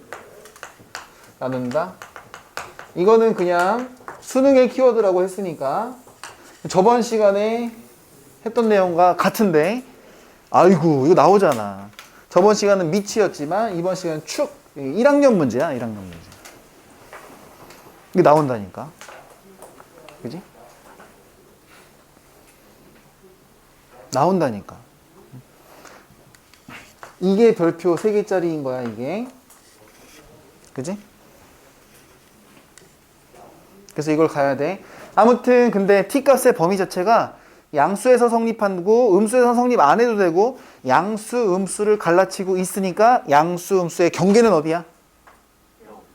나눈다. 이거는 그냥 수능의 키워드라고 했으니까 저번 시간에 했던 내용과 같은데, 아이고 이거 나오잖아. 저번 시간은 미치였지만 이번 시간은 축. 1학년 문제야. 1학년 문제. 이게 나온다니까. 그지? 나온다니까. 이게 별표 3개짜리인 거야 이게. 그지? 그래서 이걸 가야 돼. 아무튼 근데 t값의 범위 자체가 양수에서 성립하고 음수에서 성립 안 해도 되고 양수, 음수를 갈라치고 있으니까 양수, 음수의 경계는 어디야?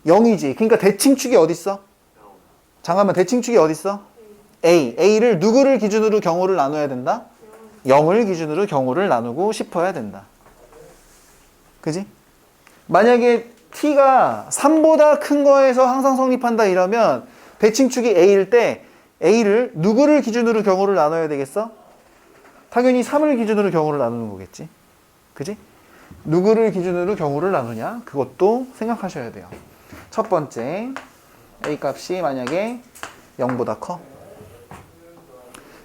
0이지. 그러니까 대칭축이 어디 있어? 잠깐만, 대칭축이 어디 있어? A. A를 누구를 기준으로 경우를 나눠야 된다? 0을 기준으로 경우를 나누고 싶어야 된다. 그지? 만약에 t가 3보다 큰 거에서 항상 성립한다 이러면 대칭축이 A일 때 A를 누구를 기준으로 경우를 나눠야 되겠어? 당연히 3을 기준으로 경우를 나누는 거겠지. 그지? 누구를 기준으로 경우를 나누냐? 그것도 생각하셔야 돼요. 첫 번째, A 값이 만약에 0보다 커.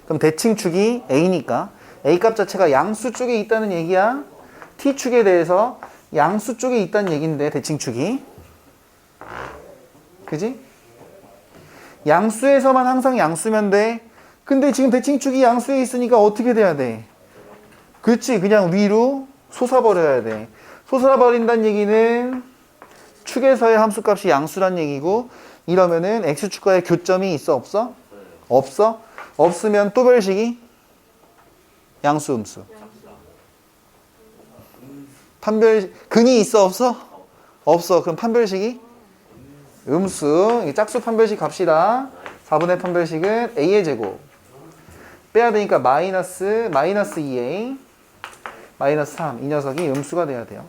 그럼 대칭축이 A니까 A 값 자체가 양수 쪽에 있다는 얘기야. T축에 대해서 양수 쪽에 있다는 얘기인데 대칭축이. 그지? 양수에서만 항상 양수면 돼. 근데 지금 대칭축이 양수에 있으니까 어떻게 돼야 돼? 그렇지. 그냥 위로 솟아버려야 돼. 솟아버린다는 얘기는 축에서의 함수값이 양수란 얘기고, 이러면은 x축과의 교점이 있어 없어? 없어? 없으면 또 별식이 양수 음수. 근이 있어 없어? 없어. 그럼 판별식이 음수. 짝수 판별식 갑시다. 4분의 판별식은 a의 제곱 빼야 되니까 마이너스 2a 마이너스 3. 이 녀석이 음수가 돼야 돼요.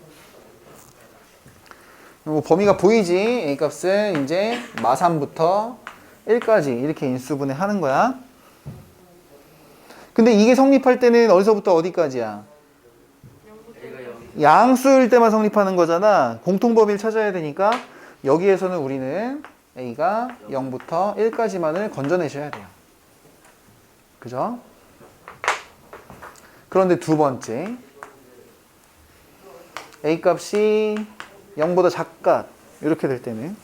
뭐 범위가 보이지? A값은 이제 마3부터 1까지 이렇게 인수분해 하는 거야. 근데 이게 성립할 때는 어디서부터 어디까지야? A가 0. 양수일 때만 성립하는 거잖아. 공통범위를 찾아야 되니까 여기에서는 우리는 A가 0부터 1까지만을 건져내셔야 돼요. 그죠? 그런데 두 번째, A값이 0보다 작다 이렇게 될 때는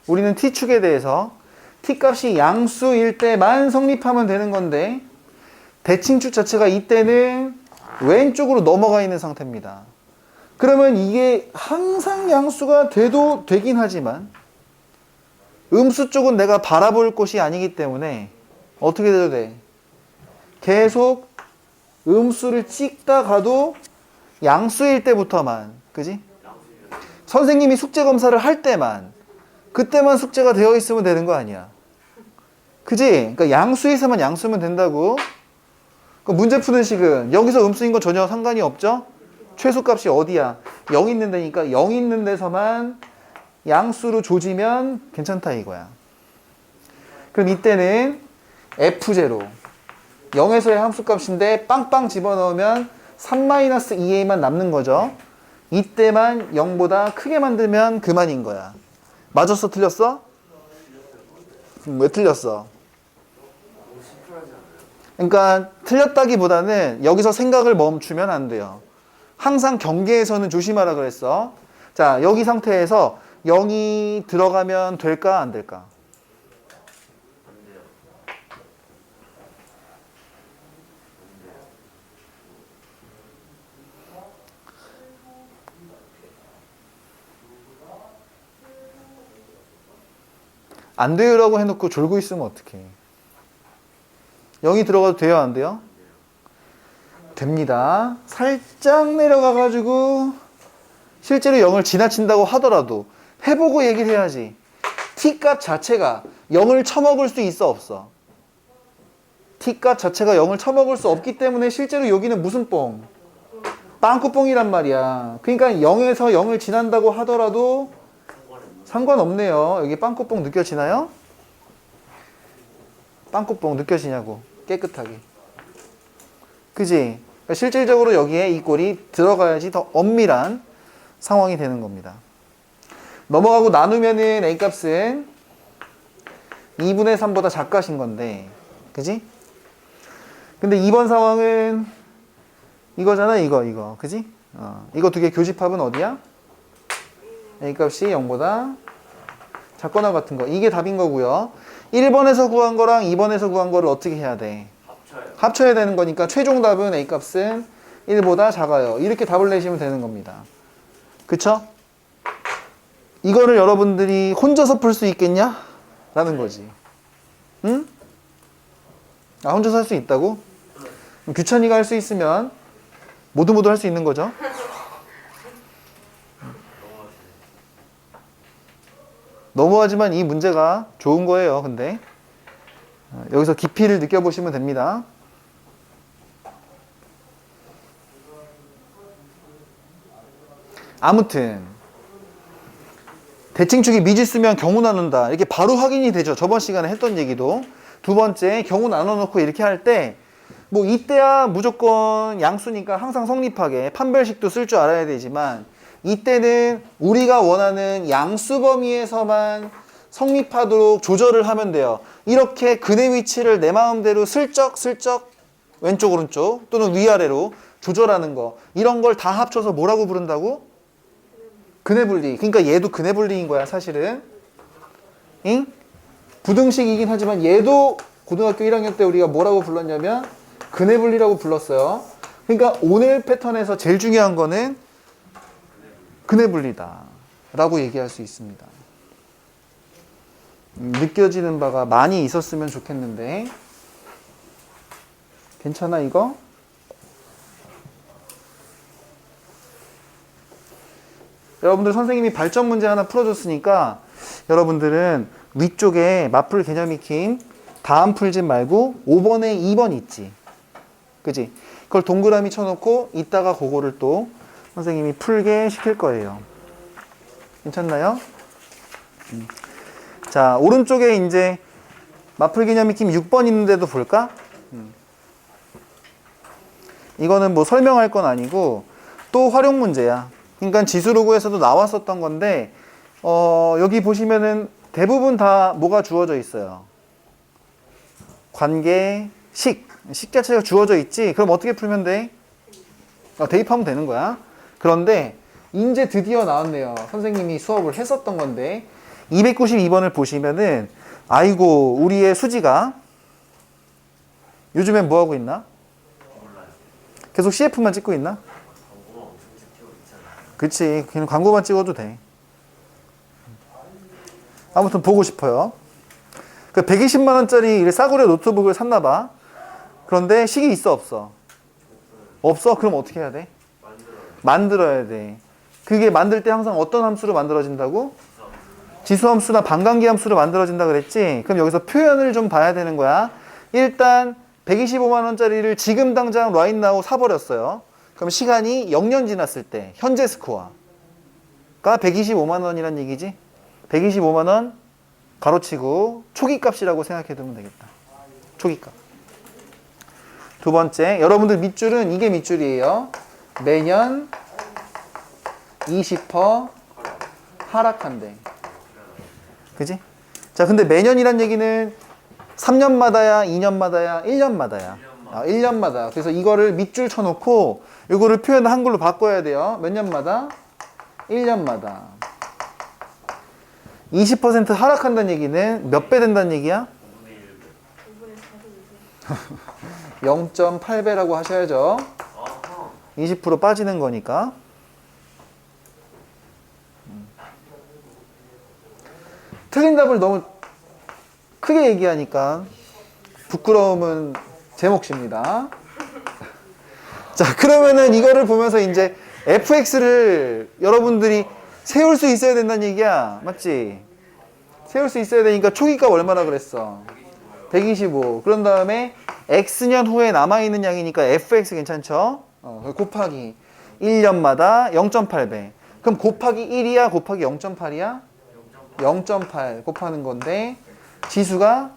우리는 T축에 대해서 T값이 양수일 때만 성립하면 되는 건데 대칭축 자체가 이때는 왼쪽으로 넘어가 있는 상태입니다. 그러면 이게 항상 양수가 돼도 되긴 하지만 음수 쪽은 내가 바라볼 곳이 아니기 때문에 어떻게 돼도 돼? 계속 음수를 찍다 가도 양수일 때부터만, 그지? 선생님이 숙제 검사를 할 때만, 그때만 숙제가 되어 있으면 되는 거 아니야. 그지? 그러니까 양수에서만 양수면 된다고. 그러니까 문제 푸는 식은 여기서 음수인 건 전혀 상관이 없죠? 최소값이 어디야? 0 있는 데니까 0 있는 데서만 양수로 조지면 괜찮다 이거야. 그럼 이때는 F0 0에서의 함수값인데 빵빵 집어넣으면 3-2a만 남는 거죠. 이때만 0보다 크게 만들면 그만인 거야. 맞았어? 틀렸어? 왜 틀렸어? 그러니까 틀렸다기보다는 여기서 생각을 멈추면 안 돼요. 항상 경계에서는 조심하라 그랬어. 자, 여기 상태에서 0이 들어가면 될까 안 될까? 안 돼요라고 해놓고 졸고 있으면 어떡해. 0이 들어가도 돼요 안 돼요? 됩니다. 살짝 내려가가지고 실제로 0을 지나친다고 하더라도 해보고 얘기를 해야지. T값 자체가 0을 쳐먹을 수 있어 없어? T값 자체가 0을 쳐먹을 수 없기 때문에 실제로 여기는 무슨 뽕? 빵꾸뽕이란 말이야. 그러니까 0에서 0을 지난다고 하더라도 상관없네요. 여기 빵꾸뽕 느껴지나요? 빵꾸뽕 느껴지냐고. 깨끗하게. 그지? 그러니까 실질적으로 여기에 이 꼴이 들어가야지 더 엄밀한 상황이 되는 겁니다. 넘어가고 나누면은 A값은 2분의 3보다 작가신 건데, 그지? 근데 이번 상황은 이거잖아, 이거. 그지? 이거 두 개 교집합은 어디야? A값이 0보다 작거나 같은 거. 이게 답인 거고요. 1번에서 구한 거랑 2번에서 구한 거를 어떻게 해야 돼? 합쳐야 되는 거니까 최종 답은 A값은 1보다 작아요. 이렇게 답을 내시면 되는 겁니다. 그쵸? 이거를 여러분들이 혼자서 풀 수 있겠냐? 라는 거지. 응? 혼자서 할 수 있다고? 규찬이가 할 수 있으면 모두 할 수 있는 거죠. 너무하지만 이 문제가 좋은 거예요. 근데 여기서 깊이를 느껴보시면 됩니다. 아무튼 대칭축이 미지수면 경우 나눈다. 이렇게 바로 확인이 되죠. 저번 시간에 했던 얘기도. 두 번째, 경우 나눠놓고 이렇게 할 때 뭐 이때야 무조건 양수니까 항상 성립하게 판별식도 쓸 줄 알아야 되지만 이때는 우리가 원하는 양수 범위에서만 성립하도록 조절을 하면 돼요. 이렇게 근의 위치를 내 마음대로 슬쩍 왼쪽 오른쪽 또는 위아래로 조절하는 거, 이런 걸 다 합쳐서 뭐라고 부른다고? 근의 분리. 그러니까 얘도 근의 분리인 거야 사실은. 응? 부등식이긴 하지만 얘도 고등학교 1학년 때 우리가 뭐라고 불렀냐면 근의 분리라고 불렀어요. 그러니까 오늘 패턴에서 제일 중요한 거는 근의 분리다 라고 얘기할 수 있습니다. 느껴지는 바가 많이 있었으면 좋겠는데 괜찮아 이거? 여러분들 선생님이 발전 문제 하나 풀어줬으니까 여러분들은 위쪽에 맞풀 개념 익힘 다음 풀지 말고 5번에 2번 있지. 그지? 그걸 동그라미 쳐놓고 이따가 그거를 또 선생님이 풀게 시킬 거예요. 괜찮나요? 자, 오른쪽에 이제 마플 개념 익힘 6번 있는데도 볼까? 이거는 뭐 설명할 건 아니고 또 활용 문제야. 그러니까 지수로그에서도 나왔었던 건데 여기 보시면은 대부분 다 뭐가 주어져 있어요. 관계, 식 자체가 주어져 있지. 그럼 어떻게 풀면 돼? 대입하면 되는 거야. 그런데 이제 드디어 나왔네요. 선생님이 수업을 했었던 건데 292번을 보시면은 아이고 우리의 수지가 요즘엔 뭐 하고 있나? 계속 CF만 찍고 있나? 그치, 그냥 광고만 찍어도 돼. 아무튼 보고 싶어요. 그 120만 원짜리 싸구려 노트북을 샀나 봐. 그런데 식이 있어 없어? 없어? 그럼 어떻게 해야 돼? 만들어야 돼. 그게 만들 때 항상 어떤 함수로 만들어진다고? 지수함수나 반감기 함수로 만들어진다 그랬지? 그럼 여기서 표현을 좀 봐야 되는 거야. 일단 125만 원짜리를 지금 당장 right now 사버렸어요. 그럼 시간이 0년 지났을 때 현재 스코어가 125만 원이란 얘기지? 125만 원 가로치고 초기값이라고 생각해 두면 되겠다. 초기값. 두 번째, 여러분들 밑줄은 이게 밑줄이에요. 매년 20% 하락한대. 그지? 자, 근데 매년이란 얘기는 3년마다야, 2년마다야, 1년마다야. 1년마다. 그래서 이거를 밑줄 쳐놓고 이거를 표현 한글로 바꿔야 돼요. 몇 년마다? 1년마다. 20% 하락한다는 얘기는 몇 배 된다는 얘기야? 0.8배라고 하셔야죠. 20% 빠지는 거니까. 틀린 답을 너무 크게 얘기하니까 부끄러움은 제 몫입니다. 자, 그러면은 이거를 보면서 이제 fx를 여러분들이 세울 수 있어야 된다는 얘기야. 맞지? 세울 수 있어야 되니까 초기값 얼마나 그랬어? 125. 그런 다음에 x년 후에 남아있는 양이니까 fx 괜찮죠? 곱하기 1년마다 0.8배. 그럼 곱하기 1이야? 곱하기 0.8이야? 0.8 곱하는 건데 지수가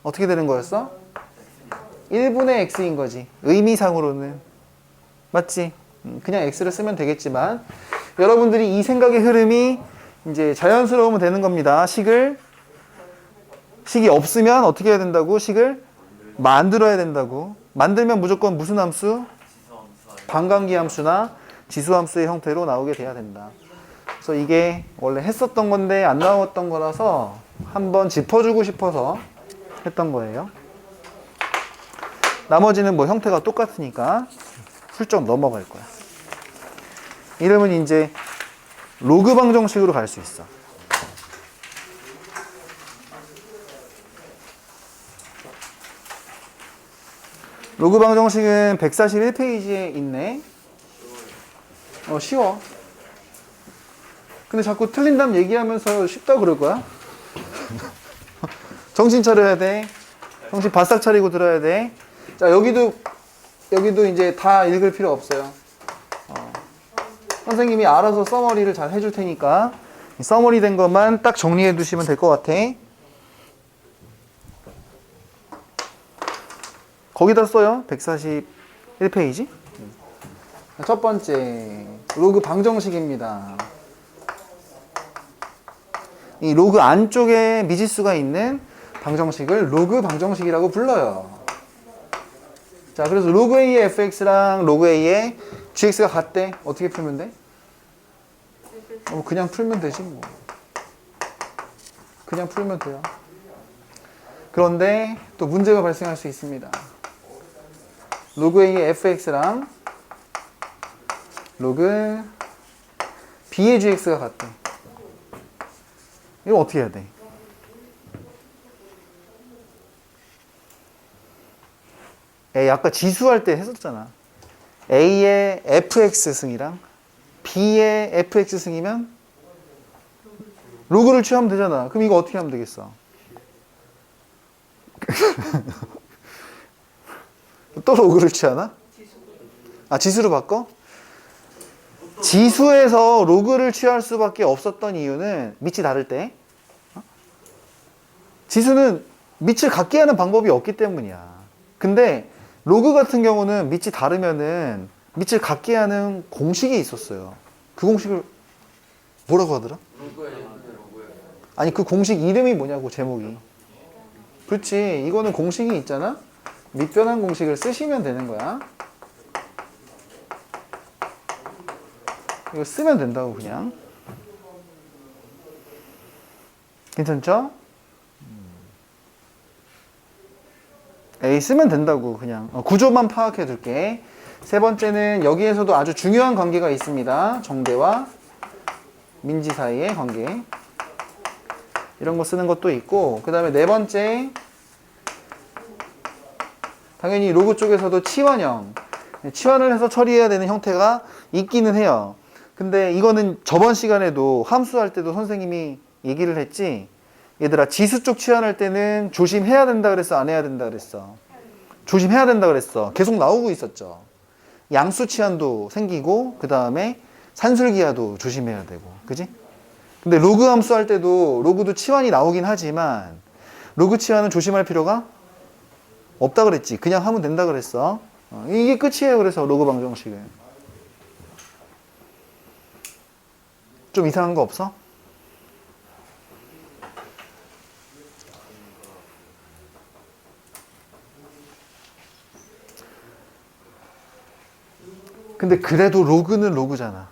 어떻게 되는 거였어? 1분의 x인 거지. 의미상으로는. 맞지? 그냥 x를 쓰면 되겠지만 여러분들이 이 생각의 흐름이 이제 자연스러우면 되는 겁니다. 식이 없으면 어떻게 해야 된다고? 식을 만들어야 된다고. 만들면 무조건 무슨 함수? 반감기 함수나 지수 함수의 형태로 나오게 돼야 된다. 그래서 이게 원래 했었던 건데 안 나왔던 거라서 한번 짚어주고 싶어서 했던 거예요. 나머지는 뭐 형태가 똑같으니까 훌쩍 넘어갈 거야. 이러면 이제 로그 방정식으로 갈 수 있어. 로그 방정식은 141페이지에 있네. 쉬워. 근데 자꾸 틀린 답 얘기하면서 쉽다고 그럴 거야? 정신 차려야 돼. 정신 바싹 차리고 들어야 돼. 자, 여기도 이제 다 읽을 필요 없어요. 선생님이 알아서 서머리를 잘 해줄 테니까 서머리 된 것만 딱 정리해 두시면 될 것 같아. 거기다 써요. 141페이지. 첫 번째, 로그 방정식입니다. 이 로그 안쪽에 미지수가 있는 방정식을 로그 방정식이라고 불러요. 자, 그래서 로그 A의 fx랑 로그 A의 gx가 같대. 어떻게 풀면 돼? 그냥 풀면 되지 뭐. 그냥 풀면 돼요. 그런데 또 문제가 발생할 수 있습니다. 로그 A의 fx랑 로그 B의 gx가 같대. 이거 어떻게 해야 돼? 아까 지수할 때 했었잖아. A의 fx 승이랑 B의 fx 승이면 로그를 취하면 되잖아. 그럼 이거 어떻게 하면 되겠어? 또 로그를 취하나? 아, 지수로 바꿔? 지수에서 로그를 취할 수밖에 없었던 이유는 밑이 다를 때 지수는 밑을 같게 하는 방법이 없기 때문이야. 근데 로그 같은 경우는 밑이 다르면은 밑을 같게 하는 공식이 있었어요. 그 공식을 뭐라고 하더라? 아니 그 공식 이름이 뭐냐고 제목이. 그렇지. 이거는 공식이 있잖아. 밑변환 공식을 쓰시면 되는 거야. 이거 쓰면 된다고 그냥. 괜찮죠? A 쓰면 된다고 그냥. 구조만 파악해 둘게. 세 번째는 여기에서도 아주 중요한 관계가 있습니다. 정대와 민지 사이의 관계. 이런 거 쓰는 것도 있고, 그 다음에 네 번째, 당연히 로그 쪽에서도 치환형. 치환을 해서 처리해야 되는 형태가 있기는 해요. 근데 이거는 저번 시간에도 함수할 때도 선생님이 얘기를 했지. 얘들아, 지수 쪽 치환할 때는 조심해야 된다 그랬어? 안 해야 된다 그랬어? 조심해야 된다 그랬어. 계속 나오고 있었죠. 양수 치환도 생기고, 그 다음에 산술기하도 조심해야 되고. 그지? 근데 로그 함수 할 때도 로그도 치환이 나오긴 하지만 로그 치환은 조심할 필요가 없다 그랬지. 그냥 하면 된다 그랬어. 이게 끝이에요. 그래서 로그 방정식은. 좀 이상한 거 없어? 근데 그래도 로그는 로그잖아.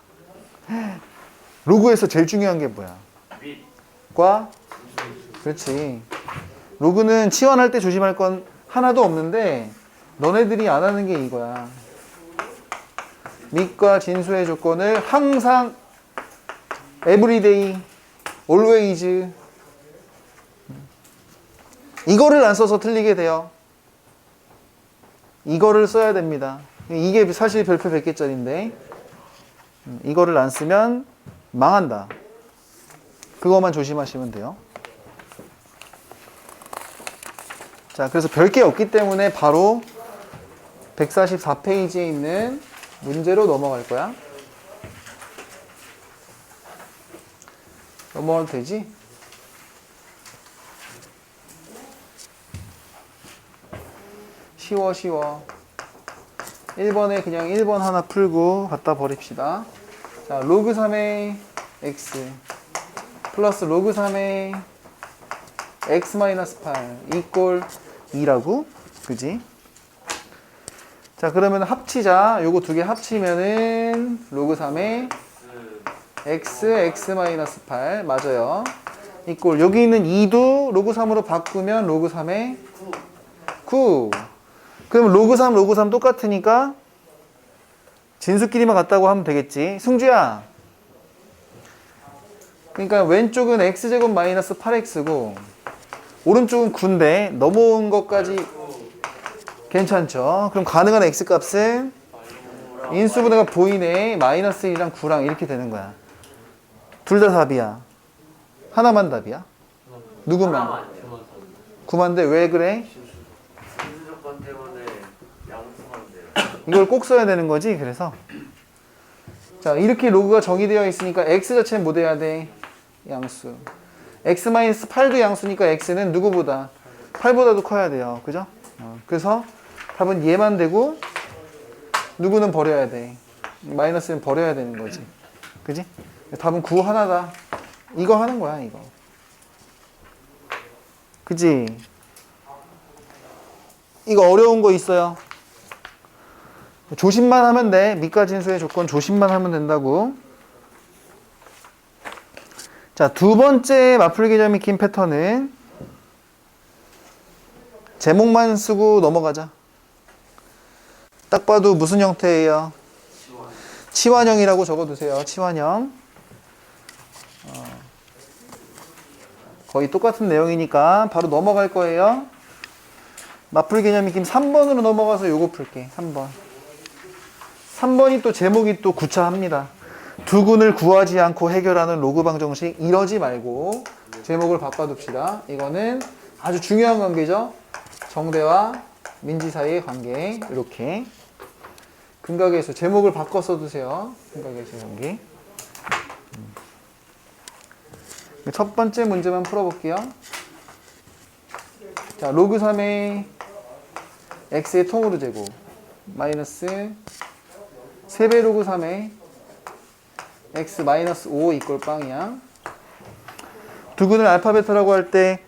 로그에서 제일 중요한 게 뭐야? 과? 그렇지. 로그는 치환할 때 조심할 건 하나도 없는데 너네들이 안 하는 게 이거야. 밑과 진수의 조건을 항상 everyday, always 이거를 안 써서 틀리게 돼요. 이거를 써야 됩니다. 이게 사실 별표 100개짜리인데 이거를 안 쓰면 망한다. 그거만 조심하시면 돼요. 자, 그래서 별게 없기 때문에 바로 144페이지에 있는 문제로 넘어갈 거야. 넘어가도 되지? 쉬워. 1번에 그냥 1번 하나 풀고 갖다 버립시다. 자, 로그 3의 x 플러스 로그 3의 x-8 이꼴 2라고? 그지? 자, 그러면 합치자. 요거 두 개 합치면은 로그 3의 x, x-8 맞아요. 이꼴 여기 있는 2도 로그 3으로 바꾸면 로그 3의 9. 그럼 로그 3, 로그 3 똑같으니까 진수끼리만 같다고 하면 되겠지. 승주야. 그러니까 왼쪽은 x제곱 마이너스 8x고 오른쪽은 9인데 넘어온 것까지 괜찮죠. 그럼 가능한 x값은 인수분해가 보이네. 마이너스 1이랑 9랑 이렇게 되는 거야. 둘 다 답이야. 하나만 답이야. 누구만? 9만데 왜 그래? 이걸 꼭 써야 되는 거지. 그래서 자, 이렇게 로그가 정의되어 있으니까 x 자체는 뭐 돼야 돼? 양수. x-8도 양수니까 x는 누구보다? 8보다도 커야 돼요. 그죠? 그래서 답은 얘만 되고 누구는 버려야 돼. 마이너스는 버려야 되는 거지. 그지? 답은 9 하나다. 이거 하는 거야, 이거. 그지? 이거 어려운 거 있어요. 조심만 하면 돼. 밑과 진수의 조건 조심만 하면 된다고. 자, 두 번째 맞풀기 점 익힌 패턴은 제목만 쓰고 넘어가자. 딱 봐도 무슨 형태예요? 치환형이라고 적어두세요. 치환형. 거의 똑같은 내용이니까 바로 넘어갈 거예요. 맞풀기 개념 익힘 3번으로 넘어가서 요거 풀게. 3번. 3번이 또 제목이 또 구차합니다. 두근을 구하지 않고 해결하는 로그 방정식. 이러지 말고 제목을 바꿔둡시다. 이거는 아주 중요한 관계죠. 정대와 민지 사이의 관계. 이렇게. 근각의 수. 제목을 바꿔 써두세요. 근각의 수 연기. 첫 번째 문제만 풀어볼게요. 자, 로그 3의 x의 통으로 제곱 마이너스 3배 로그 3의 x 마이너스 5 이꼴 빵이야. 두근을 알파 베타라고 할 때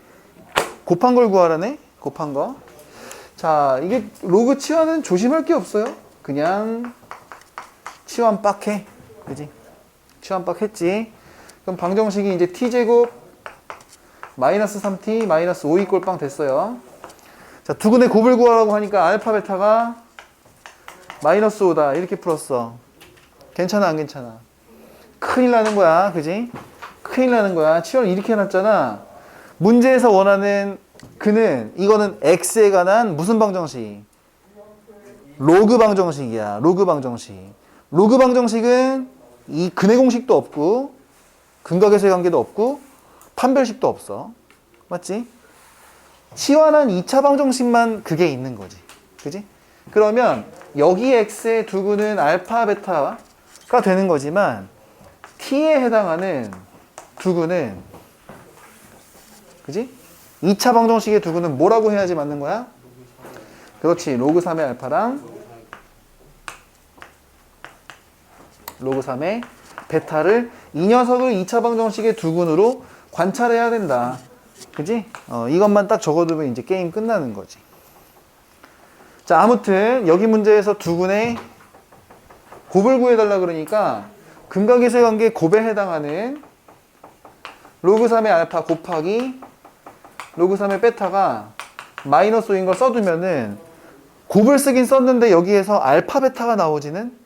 곱한 걸 구하라네. 곱한 거. 자, 이게 로그 치환은 조심할 게 없어요. 그냥 치환 빡 해. 그지? 치환 빡 했지. 그럼 방정식이 이제 t제곱 마이너스 3t 마이너스 5 이꼴 빵 됐어요. 자, 두근의 곱을 구하라고 하니까 알파 베타가 마이너스 5다. 이렇게 풀었어. 괜찮아, 안 괜찮아? 큰일 나는 거야. 그지? 큰일 나는 거야. 치환을 이렇게 해놨잖아. 문제에서 원하는 그는, 이거는 x에 관한 무슨 방정식? 로그 방정식이야. 로그 방정식. 로그 방정식은 이 근의 공식도 없고 근각에서의 관계도 없고 판별식도 없어. 맞지? 치환한 2차 방정식만 그게 있는 거지. 그지? 그러면 여기 x의 두근은 알파 베타가 되는 거지만 t에 해당하는 두근은, 그지? 2차 방정식의 두근은 뭐라고 해야지 맞는 거야? 그렇지. 로그 3의 알파랑 로그 3의 베타를 이 녀석을 2차 방정식의 두근으로 관찰해야 된다. 그지? 이것만 딱 적어두면 이제 게임 끝나는 거지. 자, 아무튼 여기 문제에서 두근의 곱을 구해달라 그러니까 근각에서의 관계 곱에 해당하는 로그 3의 알파 곱하기 로그 3의 베타가 마이너스 5인 걸 써두면은 곱을 쓰긴 썼는데 여기에서 알파 베타가 나오지는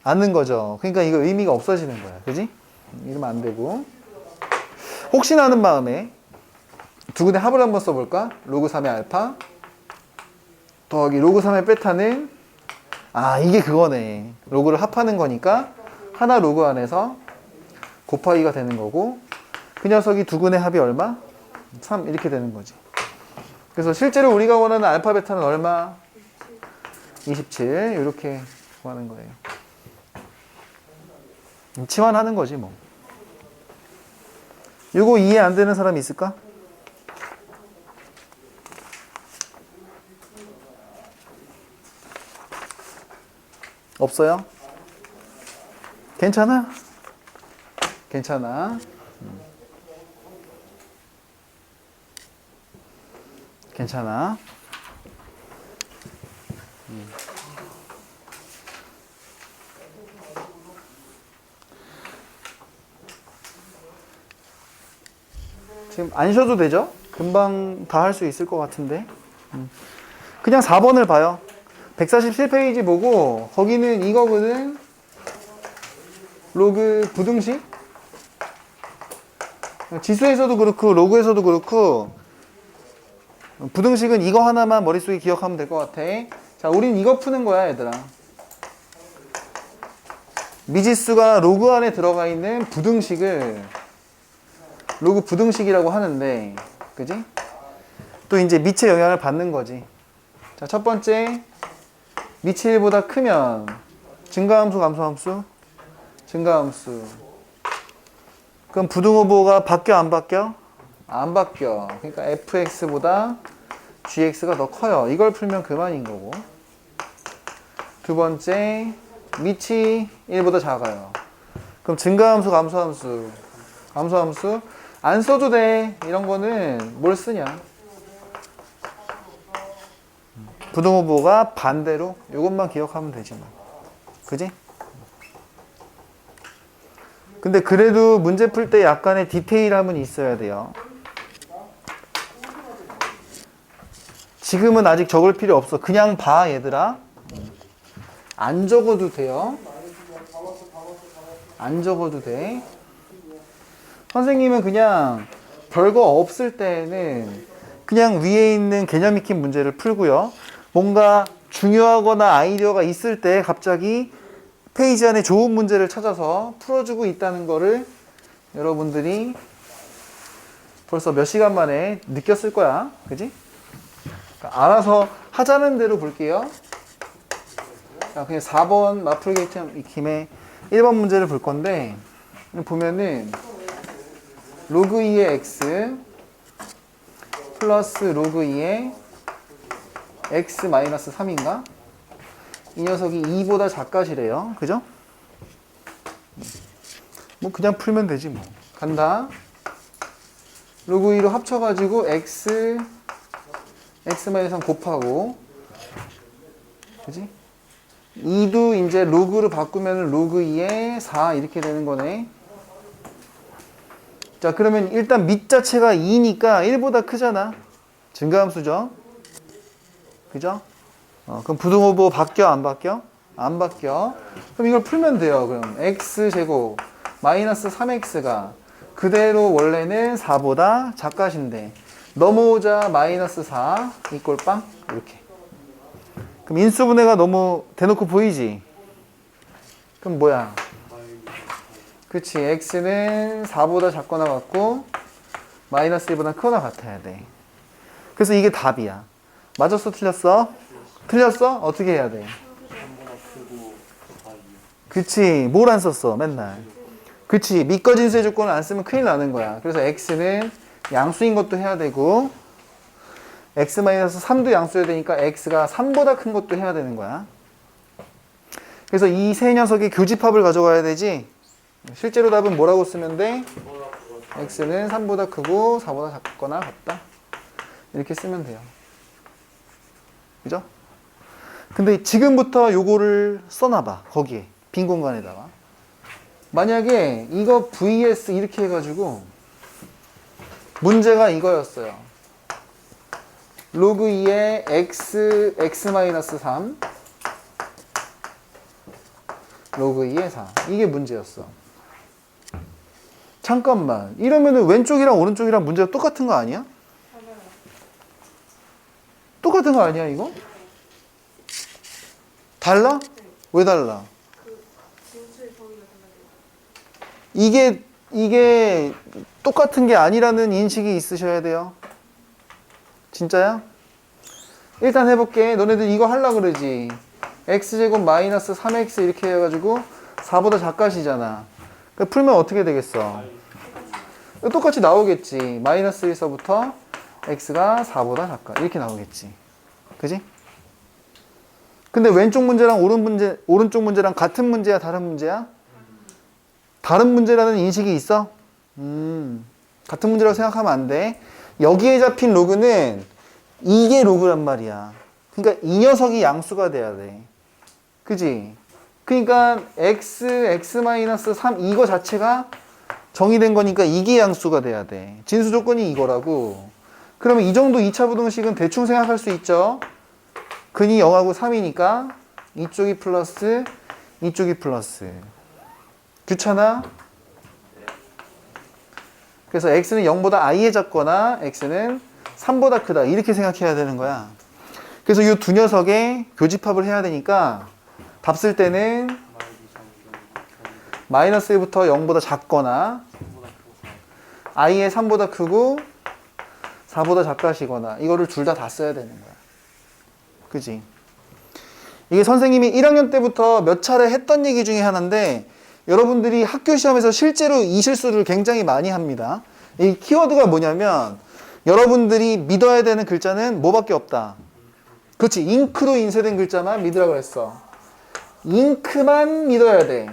않는 거죠. 그러니까 이거 의미가 없어지는 거야. 그지? 이러면 안 되고. 혹시나 하는 마음에 두근의 합을 한번 써볼까? 로그 3의 알파 더하기 로그 3의 베타는, 아, 이게 그거네. 로그를 합하는 거니까 하나 로그 안에서 곱하기가 되는 거고, 그 녀석이 두근의 합이 얼마? 3 이렇게 되는 거지. 그래서 실제로 우리가 원하는 알파 베타는 얼마? 27 이렇게 구하는 거예요. 치환하는 거지 뭐. 이거 이해 안 되는 사람이 있을까? 없어요? 괜찮아? 괜찮아. 괜찮아. 지금 안 쉬어도 되죠? 금방 다 할 수 있을 것 같은데. 그냥 4번을 봐요. 147페이지 보고 거기는 이거거든. 로그 부등식. 지수에서도 그렇고 로그에서도 그렇고 부등식은 이거 하나만 머릿속에 기억하면 될 것 같아. 자, 우린 이거 푸는 거야, 얘들아. 미지수가 로그 안에 들어가 있는 부등식을 로그 부등식이라고 하는데, 그지? 또 이제 밑의 영향을 받는 거지. 자, 첫 번째, 밑이 1보다 크면 증가함수, 감소함수? 증가함수. 그럼 부등호보가 바뀌어, 안 바뀌어? 안 바뀌어. 그러니까 fx보다 gx가 더 커요. 이걸 풀면 그만인 거고. 두 번째, 밑이 1보다 작아요. 그럼 증가함수, 감소함수? 감소함수? 안 써도 돼. 이런 거는 뭘 쓰냐? 부등호보가 반대로 이것만 기억하면 되지 뭐. 그지? 근데 그래도 문제 풀 때 약간의 디테일함은 있어야 돼요. 지금은 아직 적을 필요 없어. 그냥 봐, 얘들아. 안 적어도 돼요. 안 적어도 돼. 선생님은 그냥 별거 없을 때는 그냥 위에 있는 개념 익힌 문제를 풀고요. 뭔가 중요하거나 아이디어가 있을 때 갑자기 페이지 안에 좋은 문제를 찾아서 풀어주고 있다는 거를 여러분들이 벌써 몇 시간 만에 느꼈을 거야. 그지? 그러니까 알아서 하자는 대로 볼게요. 자, 그냥 4번 마풀기 김에 1번 문제를 볼 건데, 보면은, 로그 2의 x 플러스 로그 2의 x 마이너스 3인가? 이 녀석이 2보다 작가시래요. 그죠? 뭐 그냥 풀면 되지 뭐. 간다. 로그 2로 합쳐가지고 x 마이너스 3 곱하고, 그지? 2도 이제 로그로 바꾸면 로그 2에 4 이렇게 되는 거네. 자, 그러면 일단 밑 자체가 2니까 1보다 크잖아. 증가함수죠. 그죠? 그럼 부등호보 바뀌어 안 바뀌어? 안 바뀌어. 그럼 이걸 풀면 돼요. 그럼 x제곱 마이너스 3x가 그대로 원래는 4보다 작가신데 넘어오자 마이너스 4 이꼴 빵 이렇게. 그럼 인수분해가 너무 대놓고 보이지? 그럼 뭐야? 그치, x는 4보다 작거나 같고 마이너스 1보다 크거나 같아야 돼. 그래서 이게 답이야. 맞았어? 틀렸어? 틀렸어? 어떻게 해야 돼? 그치, 뭘 안 썼어 맨날. 그치, 밑거 진수의 조건을 안 쓰면 큰일 나는 거야. 그래서 x는 양수인 것도 해야 되고 x-3도 양수여야 되니까 x가 3보다 큰 것도 해야 되는 거야. 그래서 이 세 녀석의 교집합을 가져가야 되지. 실제로 답은 뭐라고 쓰면 돼? x는 3보다 크고 4보다 작거나 같다. 이렇게 쓰면 돼요. 그죠? 근데 지금부터 요거를 써놔봐. 거기에 빈 공간에다가. 만약에 이거 vs 이렇게 해가지고 문제가 이거였어요. 로그 2의 x-3 로그 2의 4 이게 문제였어. 잠깐만, 이러면은 왼쪽이랑 오른쪽이랑 문제가 똑같은 거 아니야? 똑같은 거 아니야 이거? 달라? 왜 달라? 진수의 범위가 달라요. 이게 똑같은 게 아니라는 인식이 있으셔야 돼요. 진짜야? 일단 해볼게. 너네들 이거 하려고 그러지. x제곱 마이너스 3x 이렇게 해가지고 4보다 작가시잖아. 그러니까 풀면 어떻게 되겠어? 똑같이 나오겠지. 마이너스 1서부터 x가 4보다 작가 이렇게 나오겠지. 그지? 근데 왼쪽 문제랑 오른쪽 문제랑 같은 문제야? 다른 문제야? 다른 문제라는 인식이 있어? 같은 문제라고 생각하면 안 돼. 여기에 잡힌 로그는 이게 로그란 말이야. 그러니까 이 녀석이 양수가 돼야 돼. 그지? 그러니까 x-3 이거 자체가 정의된 거니까 이게 양수가 돼야 돼. 진수 조건이 이거라고. 그러면 이 정도 2차 부등식은 대충 생각할 수 있죠? 근이 0하고 3이니까 이쪽이 플러스 이쪽이 플러스. 귀찮아? 그래서 x는 0보다 i에 작거나 x는 3보다 크다 이렇게 생각해야 되는 거야. 그래서 이 두 녀석의 교집합을 해야 되니까 답 쓸 때는 마이너스 1부터 0보다 작거나 i의 3보다 크고 4보다 작가시거나 이거를 둘 다 써야 되는 거야. 그지? 이게 선생님이 1학년 때부터 몇 차례 했던 얘기 중에 하나인데 여러분들이 학교 시험에서 실제로 이 실수를 굉장히 많이 합니다. 이 키워드가 뭐냐면 여러분들이 믿어야 되는 글자는 뭐밖에 없다. 그렇지, 잉크로 인쇄된 글자만 믿으라고 했어. 잉크만 믿어야 돼.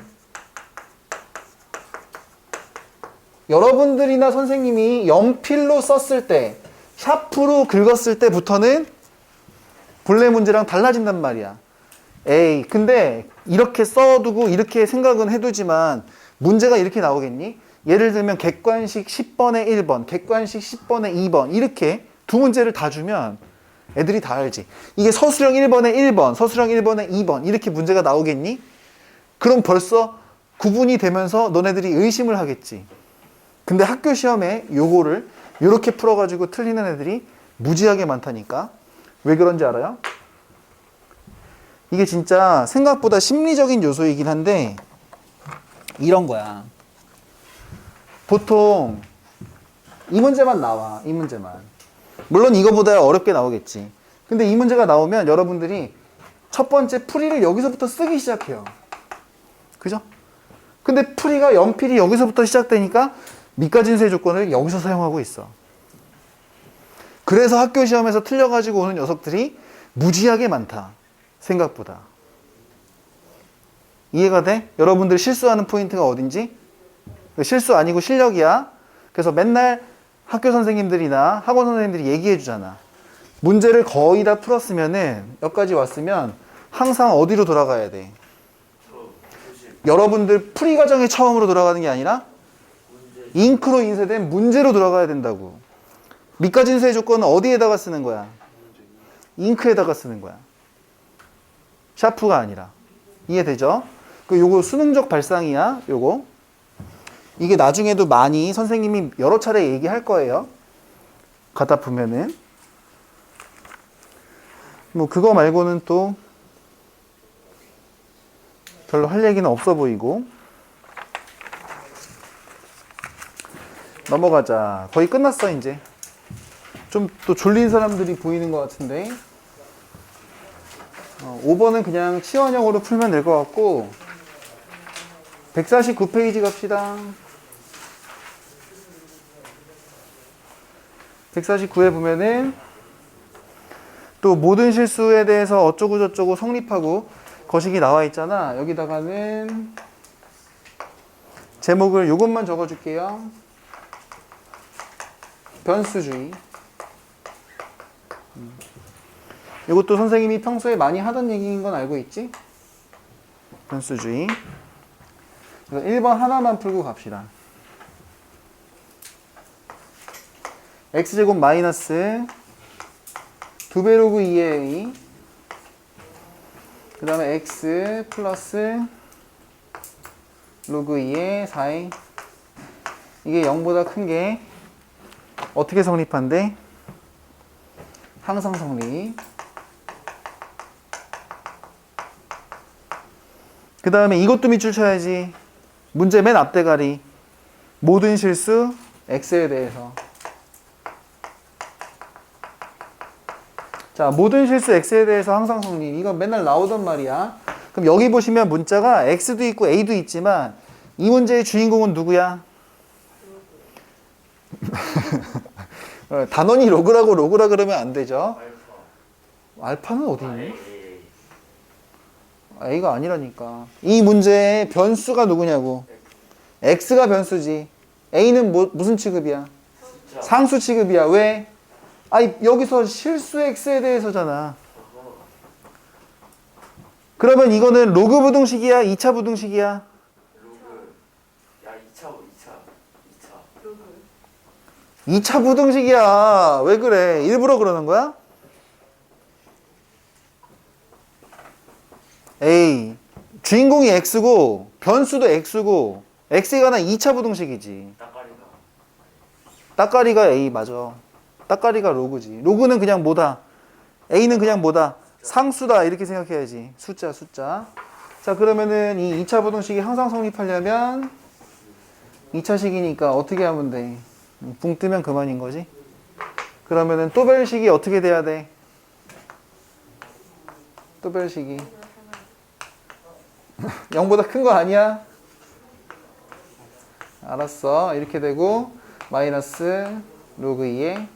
여러분들이나 선생님이 연필로 썼을 때, 샤프로 긁었을 때부터는 본래 문제랑 달라진단 말이야. 에이, 근데 이렇게 써두고 이렇게 생각은 해두지만 문제가 이렇게 나오겠니? 예를 들면 객관식 10번에 1번, 객관식 10번에 2번 이렇게 두 문제를 다 주면 애들이 다 알지. 이게 서술형 1번에 1번, 서술형 1번에 2번 이렇게 문제가 나오겠니? 그럼 벌써 구분이 되면서 너네들이 의심을 하겠지. 근데 학교 시험에 요거를 이렇게 풀어가지고 틀리는 애들이 무지하게 많다니까. 왜 그런지 알아요? 이게 진짜 생각보다 심리적인 요소이긴 한데 이런 거야. 보통 이 문제만 나와. 이 문제만. 물론 이거보다 어렵게 나오겠지. 근데 이 문제가 나오면 여러분들이 첫 번째 풀이를 여기서부터 쓰기 시작해요. 그죠? 근데 풀이가 연필이 여기서부터 시작되니까 미가진수의 조건을 여기서 사용하고 있어. 그래서 학교 시험에서 틀려가지고 오는 녀석들이 무지하게 많다. 생각보다. 이해가 돼? 여러분들 실수하는 포인트가 어딘지? 실수 아니고 실력이야. 그래서 맨날 학교 선생님들이나 학원 선생님들이 얘기해 주잖아. 문제를 거의 다 풀었으면은 여기까지 왔으면 항상 어디로 돌아가야 돼? 여러분들 풀이 과정이 처음으로 돌아가는 게 아니라 잉크로 인쇄된 문제로 돌아가야 된다고. 미가진수의 조건은 어디에다가 쓰는 거야? 잉크에다가 쓰는 거야. 샤프가 아니라. 이해되죠? 요거 수능적 발상이야. 요거. 이게 나중에도 많이 선생님이 여러 차례 얘기할 거예요. 갖다 보면은. 뭐 그거 말고는 또 별로 할 얘기는 없어 보이고. 넘어가자. 거의 끝났어 이제. 좀 또 졸린 사람들이 보이는 것 같은데 5번은 그냥 치환형으로 풀면 될 것 같고 149페이지 갑시다. 149에 보면은 또 모든 실수에 대해서 어쩌고 저쩌고 성립하고 거식이 나와 있잖아. 여기다가는 제목을 요것만 적어줄게요. 변수주의. 이것도 선생님이 평소에 많이 하던 얘기인 건 알고 있지? 변수주의. 그래서 1번 하나만 풀고 갑시다. x제곱 마이너스 2배 로그 2의 a 그 다음에 x 플러스 로그 2의 4a 이게 0보다 큰 게 어떻게 성립한대? 항상 성립. 그 다음에 이것도 밑줄 쳐야지. 문제 맨 앞대가리. 모든 실수 x에 대해서. 자, 모든 실수 x에 대해서 항상 성립. 이건 맨날 나오던 말이야. 그럼 여기 보시면 문자가 x도 있고 a도 있지만 이 문제의 주인공은 누구야? 단원이 로그라 그러면 안 되죠. 알파는 어디 있니? A가 아니라니까. 이 문제의 변수가 누구냐고. X가 변수지. A는 무슨 취급이야? 상수 취급이야. 왜? 아니 여기서 실수 X에 대해서잖아. 그러면 이거는 로그 부등식이야? 2차 부등식이야? 로그. 야 2차. 2차 부등식이야. 왜 그래? 일부러 그러는 거야? A 주인공이 X고 변수도 X고 X에 관한 2차 부등식이지. 따까리가 A 맞아. 따까리가 로그지. 로그는 그냥 뭐다? A는 그냥 뭐다? 상수다 이렇게 생각해야지. 숫자. 자 그러면은 이 2차 부등식이 항상 성립하려면 2차식이니까 어떻게 하면 돼? 붕 뜨면 그만인 거지. 그러면은 또 별식이 어떻게 돼야 돼? 또 별식이 0보다 큰 거 아니야? 알았어. 이렇게 되고 마이너스 로그 2의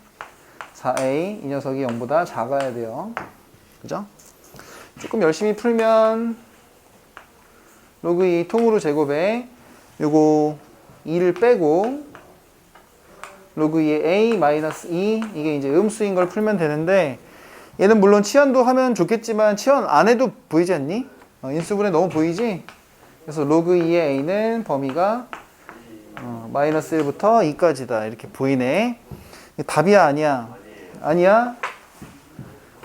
4a 이 녀석이 0보다 작아야 돼요. 그죠? 조금 열심히 풀면 로그 2 통으로 제곱에 요거 2를 빼고 로그 2의 a 마이너스 2 이게 이제 음수인 걸 풀면 되는데 얘는 물론 치환도 하면 좋겠지만 치환 안 해도 보이지 않니? 인수분해 너무 보이지? 그래서 로그 2의 a는 범위가 마이너스 1부터 2까지다 이렇게 보이네. 답이야 아니야? 아니야?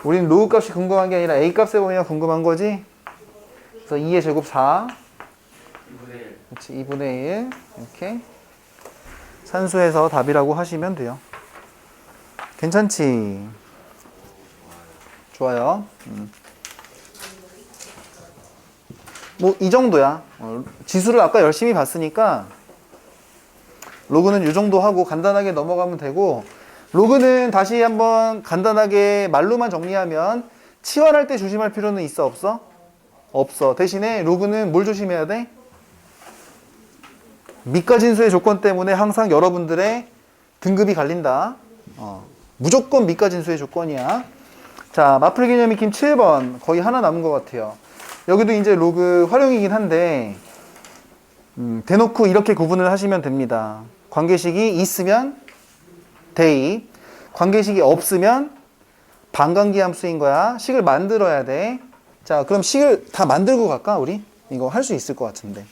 우리는 로그 값이 궁금한 게 아니라 a 값의 범위가 궁금한 거지? 그래서 2의 제곱 4 2분의 1. 그렇지 2분의 1 이렇게 산수해서 답이라고 하시면 돼요. 괜찮지? 좋아요. 뭐 이 정도야. 지수를 아까 열심히 봤으니까 로그는 이 정도 하고 간단하게 넘어가면 되고 로그는 다시 한번 간단하게 말로만 정리하면 치환할 때 조심할 필요는 있어 없어? 없어. 대신에 로그는 뭘 조심해야 돼? 미가진수의 조건 때문에 항상 여러분들의 등급이 갈린다. 무조건 미가진수의 조건이야. 자, 마플 개념 익힘 7번. 거의 하나 남은 것 같아요. 여기도 이제 로그 활용이긴 한데, 대놓고 이렇게 구분을 하시면 됩니다. 관계식이 있으면 대입, 관계식이 없으면 반관계 함수인 거야. 식을 만들어야 돼. 자, 그럼 식을 다 만들고 갈까, 우리? 이거 할 수 있을 것 같은데.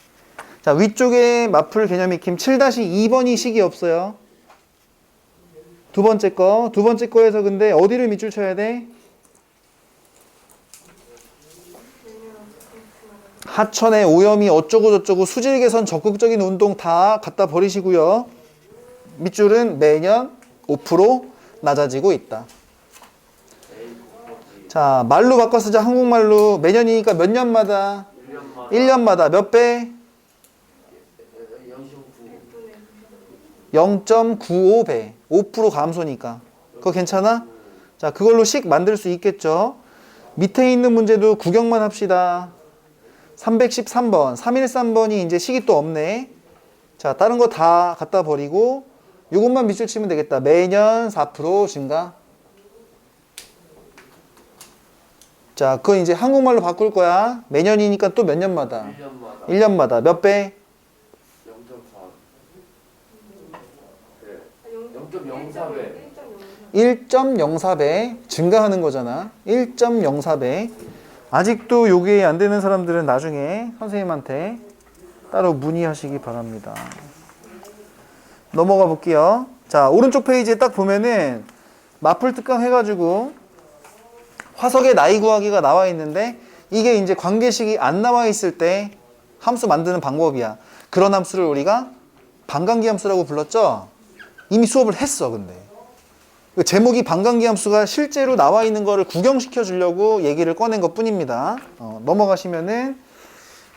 자, 위쪽에 마플 개념 익힘 7-2번이 식이 없어요. 두 번째 거에서 근데 어디를 밑줄 쳐야 돼? 하천의 오염이 어쩌고저쩌고 수질 개선 적극적인 운동 다 갖다 버리시고요. 밑줄은 매년 5% 낮아지고 있다. 자, 말로 바꿔 쓰자. 한국말로 매년이니까 몇 년마다? 1년마다 몇 배? 0.95배. 5% 감소니까. 그거 괜찮아? 자, 그걸로 식 만들 수 있겠죠? 밑에 있는 문제도 구경만 합시다. 313번, 313번이 이제 식이 또 없네. 자, 다른 거 다 갖다 버리고 요것만 밑줄 치면 되겠다. 매년 4% 증가. 자, 그건 이제 한국말로 바꿀 거야. 매년이니까 또 몇 년마다? 1년마다. 몇 배? 0.04배. 1.04배 증가하는 거잖아. 1.04배. 아직도 요게 안 되는 사람들은 나중에 선생님한테 따로 문의하시기 바랍니다. 넘어가 볼게요. 자, 오른쪽 페이지에 딱 보면은 마플 특강 해가지고 화석의 나이 구하기가 나와 있는데 이게 이제 관계식이 안 나와 있을 때 함수 만드는 방법이야. 그런 함수를 우리가 반관계 함수라고 불렀죠? 이미 수업을 했어, 근데. 제목이 반관계 함수가 실제로 나와 있는 거를 구경시켜 주려고 얘기를 꺼낸 것 뿐입니다. 넘어가시면은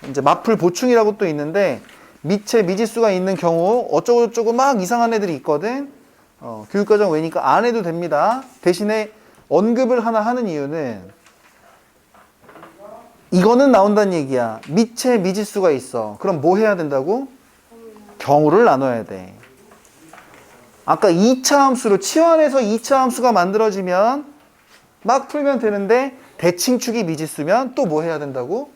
이제 마플 보충이라고 또 있는데 미체 미지수가 있는 경우 어쩌고저쩌고 막 이상한 애들이 있거든. 교육과정 외니까 안 해도 됩니다. 대신에 언급을 하나 하는 이유는 이거는 나온다는 얘기야. 미체 미지수가 있어. 그럼 뭐 해야 된다고? 경우를 나눠야 돼. 아까 2차 함수로 치환해서 2차 함수가 만들어지면 막 풀면 되는데 대칭축이 미지수면 또 뭐 해야 된다고?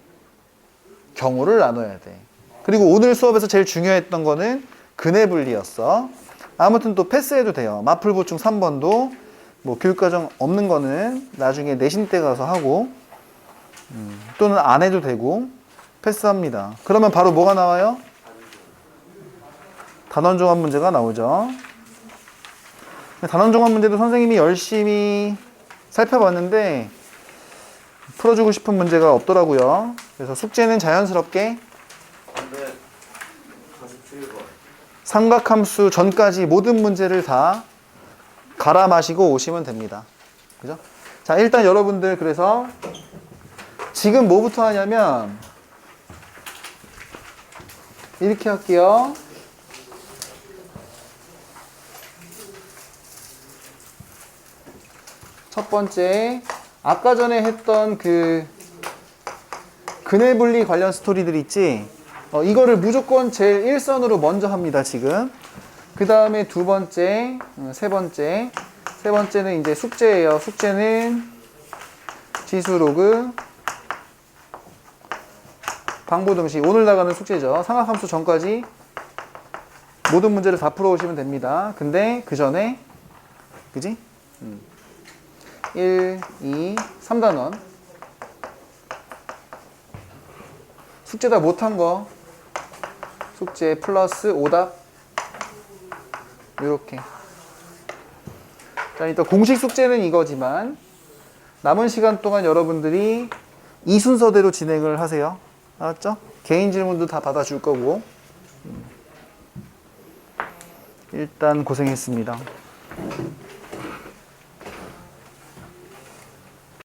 경우를 나눠야 돼. 그리고 오늘 수업에서 제일 중요했던 거는 근해 분리였어. 아무튼 또 패스해도 돼요. 마플 보충 3번도 뭐 교육과정 없는 거는 나중에 내신 때 가서 하고 또는 안 해도 되고 패스합니다. 그러면 바로 뭐가 나와요? 단원 종합 문제가 나오죠. 단원 종합 문제도 선생님이 열심히 살펴봤는데 풀어주고 싶은 문제가 없더라고요. 그래서 숙제는 자연스럽게 347번. 삼각함수 전까지 모든 문제를 다 갈아 마시고 오시면 됩니다. 그죠? 자, 일단 여러분들 그래서 지금 뭐부터 하냐면 이렇게 할게요. 첫 번째, 아까 전에 했던 그 근해 분리 관련 스토리들 있지? 이거를 무조건 제일 1선으로 먼저 합니다, 지금. 그 다음에 두 번째, 세 번째. 세 번째는 이제 숙제예요. 숙제는 지수 로그, 방보등식. 오늘 나가는 숙제죠. 삼각함수 전까지 모든 문제를 다 풀어오시면 됩니다. 근데 그 전에, 그지? 1, 2, 3단원. 숙제 다 못한 거. 숙제 플러스 오답. 요렇게. 자, 일단 공식 숙제는 이거지만 남은 시간 동안 여러분들이 이 순서대로 진행을 하세요. 알았죠? 개인 질문도 다 받아줄 거고. 일단 고생했습니다.